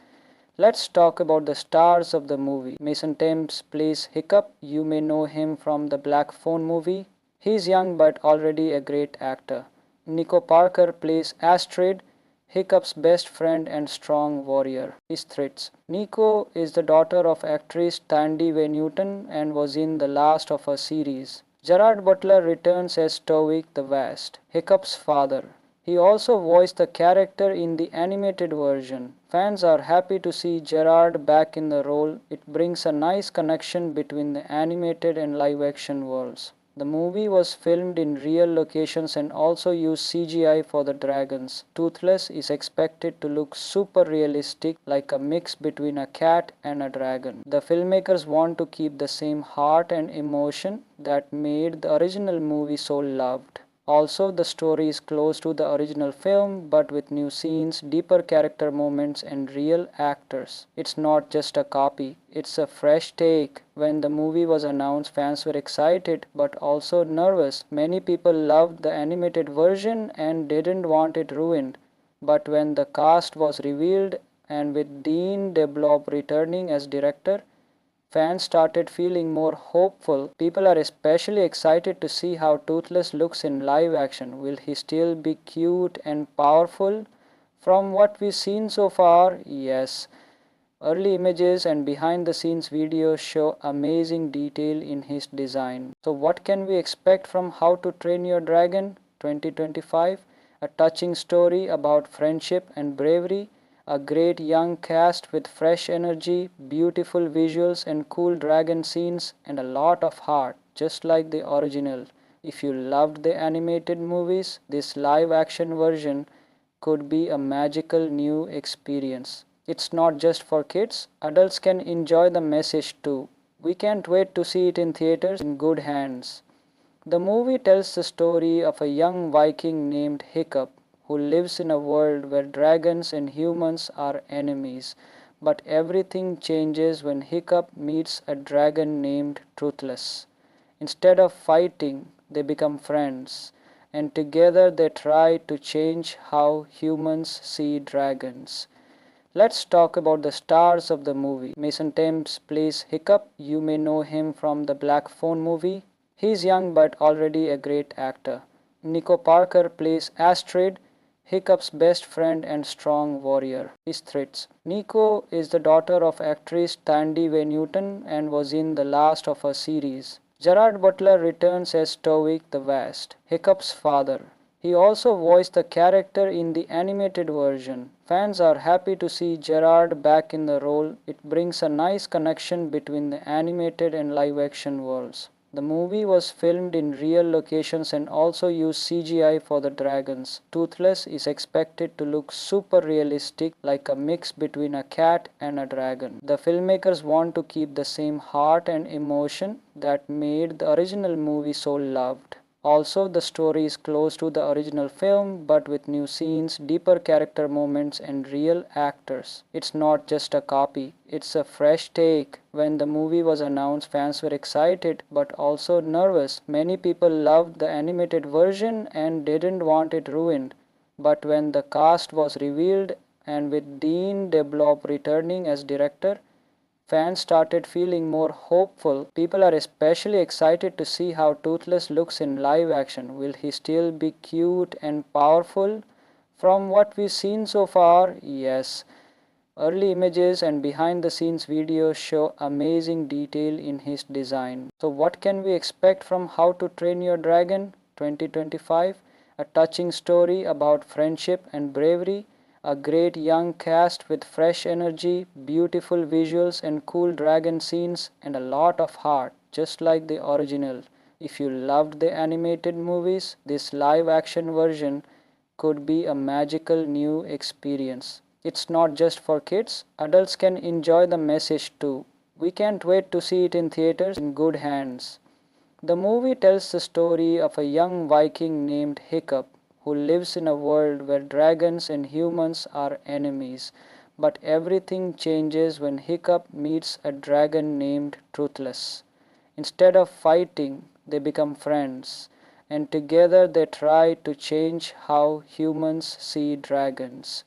Let's talk about the stars of the movie. Mason Thames plays Hiccup. You may know him from the Black Phone movie. He's young but already a great actor. Nico Parker plays Astrid, Hiccup's best friend and strong warrior. His threats. Nico is the daughter of actress Tandy Way Newton and was in the last of her series. Gerard Butler returns as Tovik the Vast, Hiccup's father. He also voiced the character in the animated version. Fans are happy to see Gerard back in the role. It brings a nice connection between the animated and live action worlds. The movie was filmed in real locations and also used CGI for the dragons. Toothless is expected to look super realistic, like a mix between a cat and a dragon. The filmmakers want to keep the same heart and emotion that made the original movie so loved. Also, the story is close to the original film but with new scenes, deeper character moments, and real actors. It's not just a copy, it's a fresh take. When the movie was announced, fans were excited but also nervous. Many people loved the animated version and didn't want it ruined. But when the cast was revealed, and with Dean DeBlob returning as director, fans started feeling more hopeful. People are especially excited to see how Toothless looks in live action. Will he still be cute and powerful? From what we've seen so far, yes. Early images and behind the scenes videos show amazing detail in his design. So what can we expect from How to Train Your Dragon 2025? A touching story about friendship and bravery, a great young cast with fresh energy, beautiful visuals and cool dragon scenes, and a lot of heart, just like the original. If you loved the animated movies, this live action version could be a magical new experience. It's not just for kids, adults can enjoy the message too. We can't wait to see it in theaters in good hands. The movie tells the story of a young Viking named Hiccup who lives in a world where dragons and humans are enemies. But everything changes when Hiccup meets a dragon named Truthless. Instead of fighting, they become friends, and together they try to change how humans see dragons. Let's talk about the stars of the movie. Mason Thames plays Hiccup. You may know him from the Black Phone movie. He's young but already a great actor. Nico Parker plays Astrid, Hiccup's best friend and strong warrior. His threats. Nico is the daughter of actress Tandy Way Newton and was in the last of her series. Gerard Butler returns as Tovik the Vast, Hiccup's father. He also voiced the character in the animated version. Fans are happy to see Gerard back in the role. It brings a nice connection between the animated and live action worlds. The movie was filmed in real locations and also used CGI for the dragons. Toothless is expected to look super realistic, like a mix between a cat and a dragon. The filmmakers want to keep the same heart and emotion that made the original movie so loved. Also, the story is close to the original film but with new scenes, deeper character moments, and real actors. It's not just a copy, it's a fresh take. When the movie was announced, fans were excited but also nervous. Many people loved the animated version and didn't want it ruined. But when the cast was revealed, and with Dean DeBlob returning as director, fans started feeling more hopeful. People are especially excited to see how Toothless looks in live action. Will he still be cute and powerful? From what we've seen so far, yes. Early images and behind the scenes videos show amazing detail in his design. So what can we expect from How to Train Your Dragon 2025? A touching story about friendship and bravery, a great young cast with fresh energy, beautiful visuals and cool dragon scenes, and a lot of heart, just like the original. If you loved the animated movies, this live action version could be a magical new experience. It's not just for kids, adults can enjoy the message too. We can't wait to see it in theaters in good hands. The movie tells the story of a young Viking named Hiccup who lives in a world where dragons and humans are enemies. But everything changes when Hiccup meets a dragon named Truthless. Instead of fighting, they become friends, and together they try to change how humans see dragons.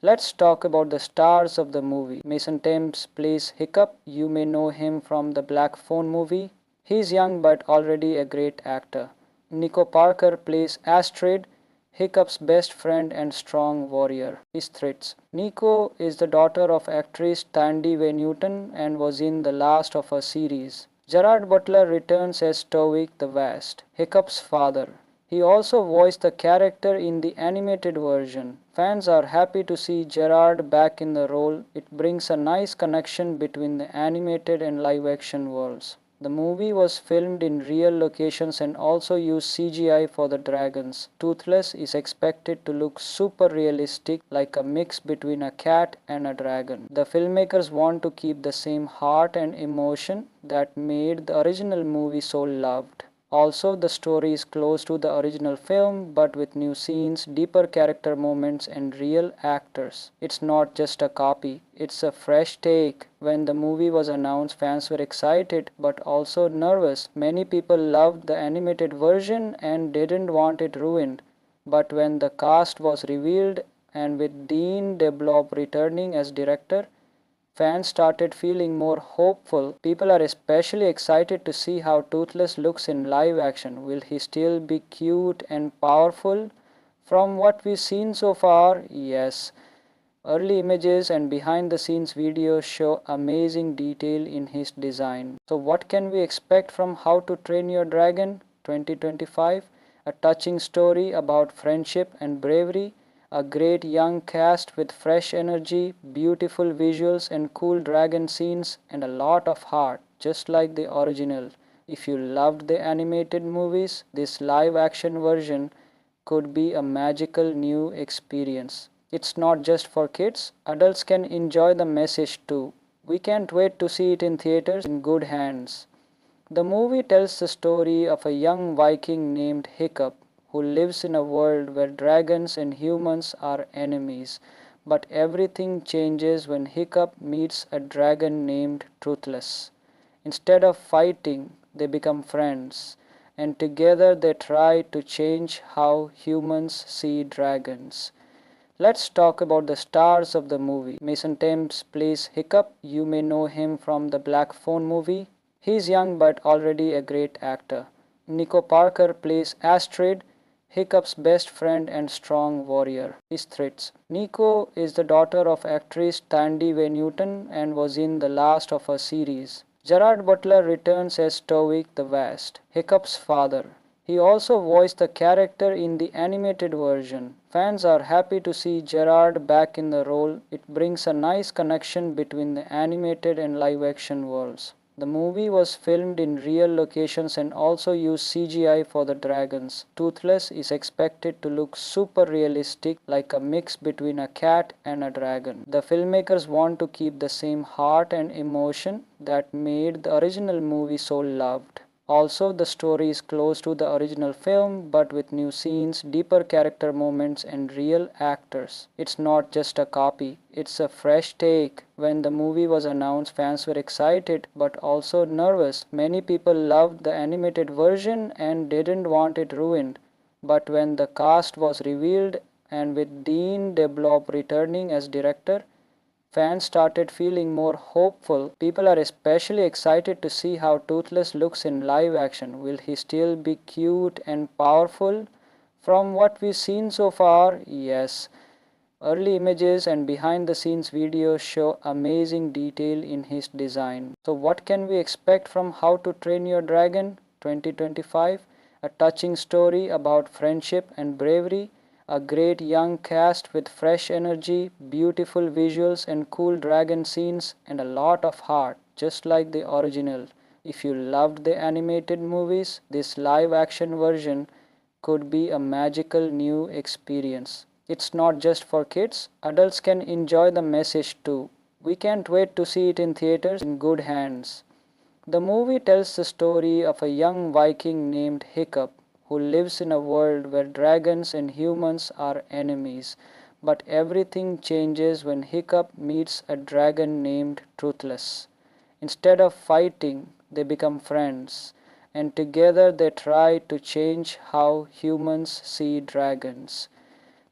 Let's talk about the stars of the movie. Mason Thames plays Hiccup. You may know him from the Black Phone movie. He's young but already a great actor. Nico Parker plays Astrid, Hiccup's best friend and strong warrior. His threats. Nico is the daughter of actress Tandy Way Newton and was in the last of her series. Gerard Butler returns as Stoic the Vast, Hiccup's father. He also voiced the character in the animated version. Fans are happy to see Gerard back in the role. It brings a nice connection between the animated and live action worlds. The movie was filmed in real locations and also used CGI for the dragons. Toothless is expected to look super realistic, like a mix between a cat and a dragon. The filmmakers want to keep the same heart and emotion that made the original movie so loved. Also, the story is close to the original film but with new scenes, deeper character moments, and real actors. It's not just a copy, it's a fresh take. When the movie was announced, fans were excited but also nervous. Many people loved the animated version and didn't want it ruined. But when the cast was revealed and with Dean DeBlob returning as director, fans started feeling more hopeful. People are especially excited to see how Toothless looks in live action. Will he still be cute and powerful? From what we've seen so far, yes. Early images and behind the scenes videos show amazing detail in his design. So what can we expect from How to Train Your Dragon 2025? A touching story about friendship and bravery, a great young cast with fresh energy, beautiful visuals and cool dragon scenes, and a lot of heart, just like the original. If you loved the animated movies, this live action version could be a magical new experience. It's not just for kids, adults can enjoy the message too. We can't wait to see it in theaters in good hands. The movie tells the story of a young Viking named Hiccup who lives in a world where dragons and humans are enemies. But everything changes when Hiccup meets a dragon named Truthless. Instead of fighting, they become friends, and together they try to change how humans see dragons. Let's talk about the stars of the movie. Mason Thames plays Hiccup. You may know him from the Black Phone movie. He's young but already a great actor. Nico Parker plays Astrid, Hiccup's best friend and strong warrior. His threats. Nico is the daughter of actress Tandy Way Newton and was in the last of her series. Gerard Butler returns as Stoic the Vast, Hiccup's father. He also voiced the character in the animated version. Fans are happy to see Gerard back in the role. It brings a nice connection between the animated and live action worlds. The movie was filmed in real locations and also used CGI for the dragons. Toothless is expected to look super realistic, like a mix between a cat and a dragon. The filmmakers want to keep the same heart and emotion that made the original movie so loved. Also, the story is close to the original film but with new scenes, deeper character moments, and real actors. It's not just a copy, it's a fresh take. When the movie was announced, fans were excited but also nervous. Many people loved the animated version and didn't want it ruined. But when the cast was revealed and with Dean DeBlob returning as director, fans started feeling more hopeful. People are especially excited to see how Toothless looks in live action. Will he still be cute and powerful? From what we've seen so far, yes. Early images and behind the scenes videos show amazing detail in his design. So what can we expect from How to Train Your Dragon 2025? A touching story about friendship and bravery, a great young cast with fresh energy, beautiful visuals and cool dragon scenes, and a lot of heart, just like the original. If you loved the animated movies, this live action version could be a magical new experience. It's not just for kids, adults can enjoy the message too. We can't wait to see it in theaters in good hands. The movie tells the story of a young Viking named Hiccup who lives in a world where dragons and humans are enemies. But everything changes when Hiccup meets a dragon named Truthless. Instead of fighting, they become friends, and together they try to change how humans see dragons.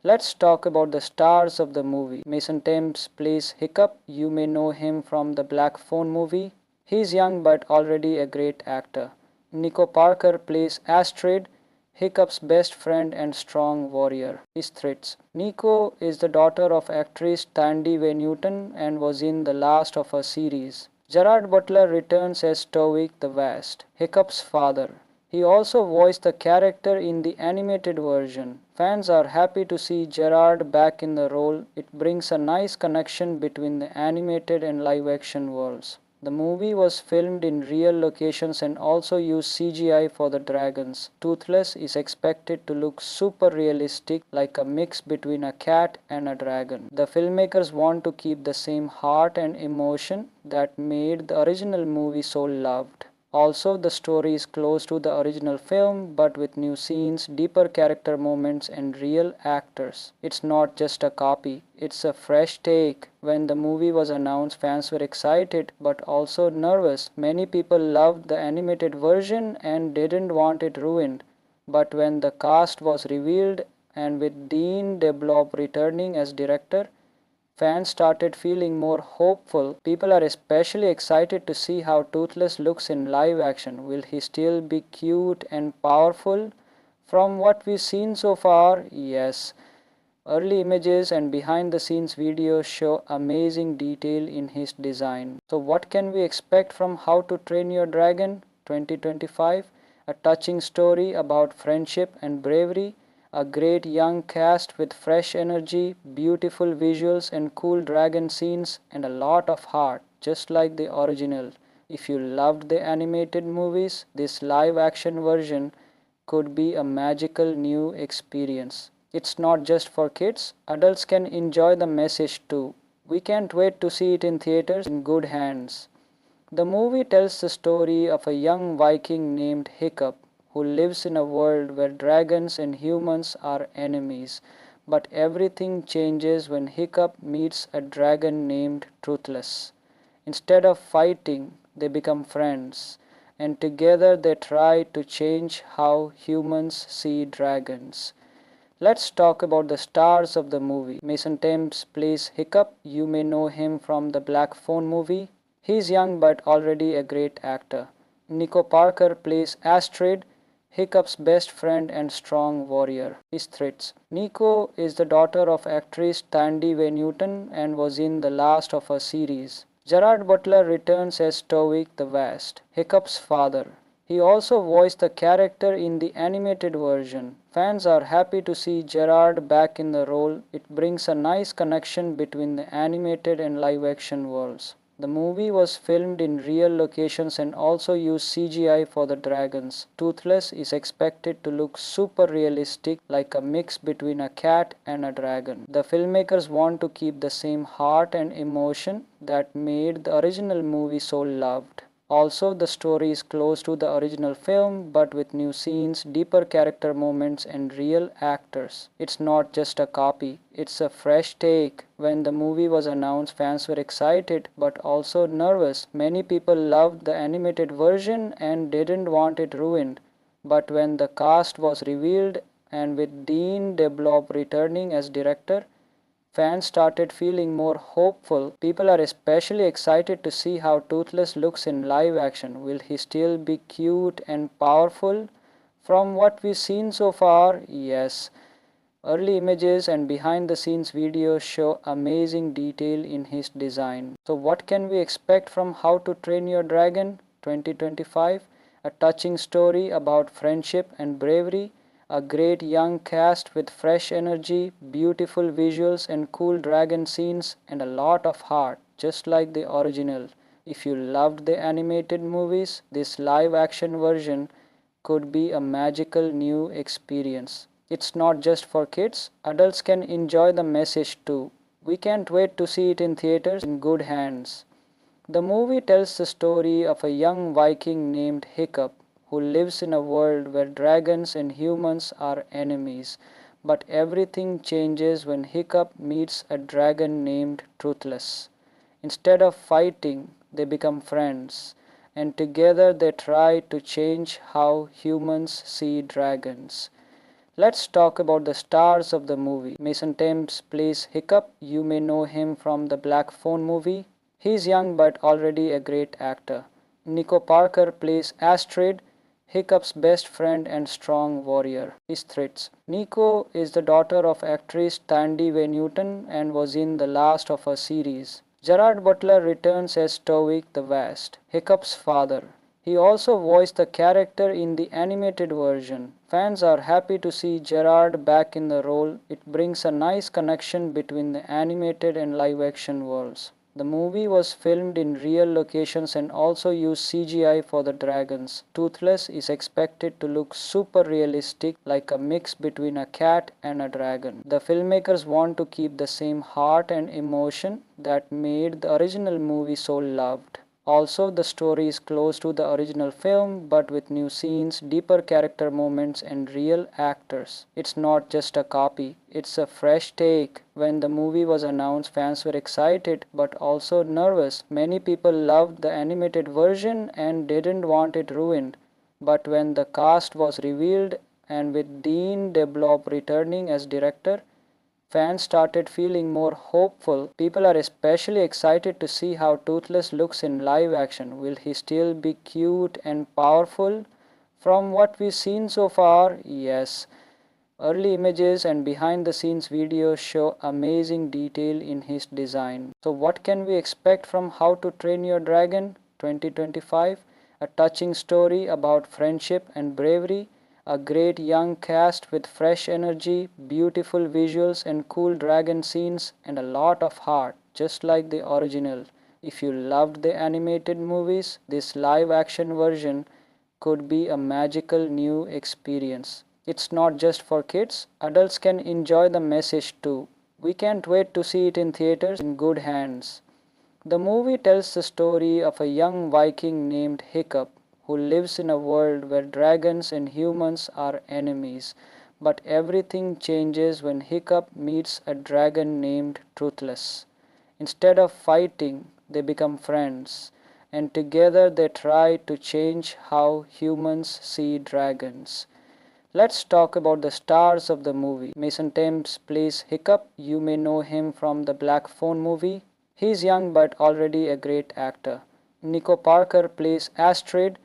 Let's talk about the stars of the movie. Mason Thames plays Hiccup. You may know him from the Black Phone movie. He's young but already a great actor. Nico Parker plays Astrid, Hiccup's best friend and strong warrior. His threats. Nico is the daughter of actress Tandy Way Newton and was in the last of her series. Gerard Butler returns as Stoic the Vast, Hiccup's father. He also voiced the character in the animated version. Fans are happy to see Gerard back in the role. It brings a nice connection between the animated and live action worlds. The movie was filmed in real locations and also used CGI for the dragons. Toothless is expected to look super realistic, like a mix between a cat and a dragon. The filmmakers want to keep the same heart and emotion that made the original movie so loved. Also, the story is close to the original film but with new scenes, deeper character moments, and real actors. It's not just a copy, it's a fresh take. When the movie was announced, fans were excited but also nervous. Many people loved the animated version and didn't want it ruined. But when the cast was revealed and with Dean DeBlob returning as director, fans started feeling more hopeful. People are especially excited to see how Toothless looks in live action. Will he still be cute and powerful? From what we've seen so far, yes. Early images and behind the scenes videos show amazing detail in his design. So what can we expect from How to Train Your Dragon 2025? A touching story about friendship and bravery, a great young cast with fresh energy, beautiful visuals and cool dragon scenes, and a lot of heart, just like the original. If you loved the animated movies, this live action version could be a magical new experience. It's not just for kids, adults can enjoy the message too. We can't wait to see it in theaters in good hands. The movie tells the story of a young Viking named Hiccup who lives in a world where dragons and humans are enemies. But everything changes when Hiccup meets a dragon named Truthless. Instead of fighting, they become friends, and together they try to change how humans see dragons. Let's talk about the stars of the movie. Mason Thames plays Hiccup. You may know him from the Black Phone movie. He's young but already a great actor. Nico Parker plays Astrid, Hiccup's best friend and strong warrior. His threats. Nico is the daughter of actress Tandy Way Newton and was in the last of her series. Gerard Butler returns as Stoic the Vast, Hiccup's father. He also voiced the character in the animated version. Fans are happy to see Gerard back in the role. It brings a nice connection between the animated and live action worlds. The movie was filmed in real locations and also used CGI for the dragons. Toothless is expected to look super realistic, like a mix between a cat and a dragon. The filmmakers want to keep the same heart and emotion that made the original movie so loved. Also, the story is close to the original film but with new scenes, deeper character moments, and real actors. It's not just a copy, it's a fresh take. When the movie was announced, fans were excited but also nervous. Many people loved the animated version and didn't want it ruined. But when the cast was revealed and with Dean DeBlob returning as director, fans started feeling more hopeful. People are especially excited to see how Toothless looks in live action. Will he still be cute and powerful? From what we've seen so far, yes. Early images and behind the scenes videos show amazing detail in his design. So what can we expect from How to Train Your Dragon 2025? A touching story about friendship and bravery, a great young cast with fresh energy, beautiful visuals and cool dragon scenes, and a lot of heart, just like the original. If you loved the animated movies, this live action version could be a magical new experience. It's not just for kids, adults can enjoy the message too. We can't wait to see it in theaters in good hands. The movie tells the story of a young Viking named Hiccup who lives in a world where dragons and humans are enemies. But everything changes when Hiccup meets a dragon named Truthless. Instead of fighting, they become friends, and together they try to change how humans see dragons. Let's talk about the stars of the movie. Mason Thames plays Hiccup. You may know him from the Black Phone movie. He's young but already a great actor. Nico Parker plays Astrid, Hiccup's best friend and strong warrior. His threats. Nico is the daughter of actress Tandy Way Newton and was in the last of her series. Gerard Butler returns as Tovik the Vast, Hiccup's father. He also voiced the character in the animated version. Fans are happy to see Gerard back in the role. It brings a nice connection between the animated and live action worlds. The movie was filmed in real locations and also used CGI for the dragons. Toothless is expected to look super realistic, like a mix between a cat and a dragon. The filmmakers want to keep the same heart and emotion that made the original movie so loved. Also, the story is close to the original film but with new scenes, deeper character moments, and real actors. It's not just a copy, it's a fresh take. When the movie was announced, fans were excited but also nervous. Many people loved the animated version and didn't want it ruined. But when the cast was revealed, and with Dean DeBlob returning as director, fans started feeling more hopeful. People are especially excited to see how Toothless looks in live action. Will he still be cute and powerful? From what we've seen so far, yes. Early images and behind the scenes videos show amazing detail in his design. So what can we expect from How to Train Your Dragon 2025? A touching story about friendship and bravery, a great young cast with fresh energy, beautiful visuals and cool dragon scenes, and a lot of heart, just like the original. If you loved the animated movies, this live action version could be a magical new experience. It's not just for kids, adults can enjoy the message too. We can't wait to see it in theaters in good hands. The movie tells the story of a young Viking named Hiccup who lives in a world where dragons and humans are enemies. But everything changes when Hiccup meets a dragon named Truthless. Instead of fighting, they become friends, and together they try to change how humans see dragons. Let's talk about the stars of the movie. Mason Thames plays Hiccup. You may know him from the Black Phone movie. He's young but already a great actor. Nico Parker plays Astrid,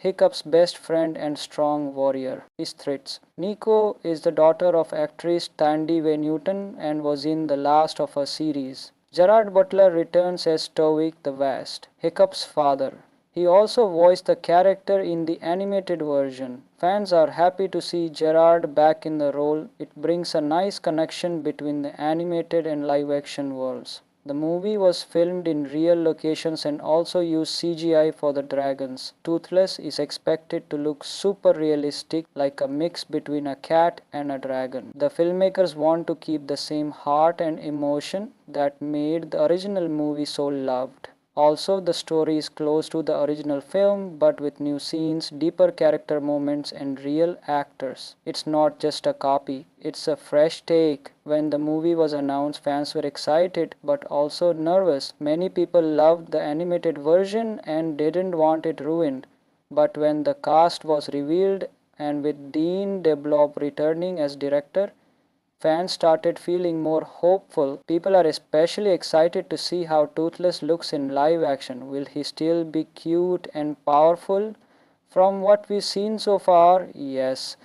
Hiccup's best friend and strong warrior. His threats. Nico is the daughter of actress Tandy Way Newton and was in the last of her series. Gerard Butler returns as Tovik the Vast, Hiccup's father. He also voiced the character in the animated version. Fans are happy to see Gerard back in the role. It brings a nice connection between the animated and live action worlds. The movie was filmed in real locations and also used CGI for the dragons. Toothless is expected to look super realistic, like a mix between a cat and a dragon. The filmmakers want to keep the same heart and emotion that made the original movie so loved. Also, the story is close to the original film but with new scenes, deeper character moments, and real actors. It's not just a copy, it's a fresh take. When the movie was announced, fans were excited but also nervous. Many people loved the animated version and didn't want it ruined. But when the cast was revealed, and with Dean DeBlob returning as director, fans started feeling more hopeful. People are especially excited to see how Toothless looks in live action. Will he still be cute and powerful? From what we've seen so far, yes,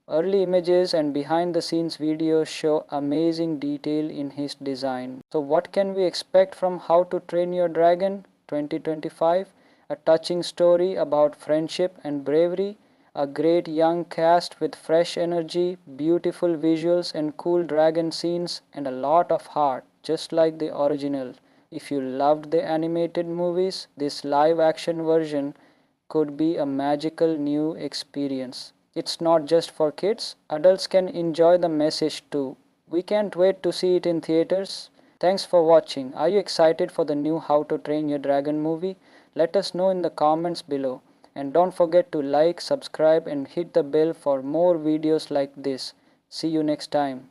early images and behind the scenes videos show amazing detail in his design. So what can we expect from How to Train Your Dragon 2025? A touching story about friendship and bravery, a great young cast with fresh energy, beautiful visuals and cool dragon scenes, and a lot of heart, just like the original. If you loved the animated movies, this live action version could be a magical new experience. It's not just for kids, adults can enjoy the message too. We can't wait to see it in theaters. Thanks for watching. Are you excited for the new How to Train Your Dragon movie? Let us know in the comments below. And don't forget to like, subscribe and hit the bell for more videos like this. See you next time.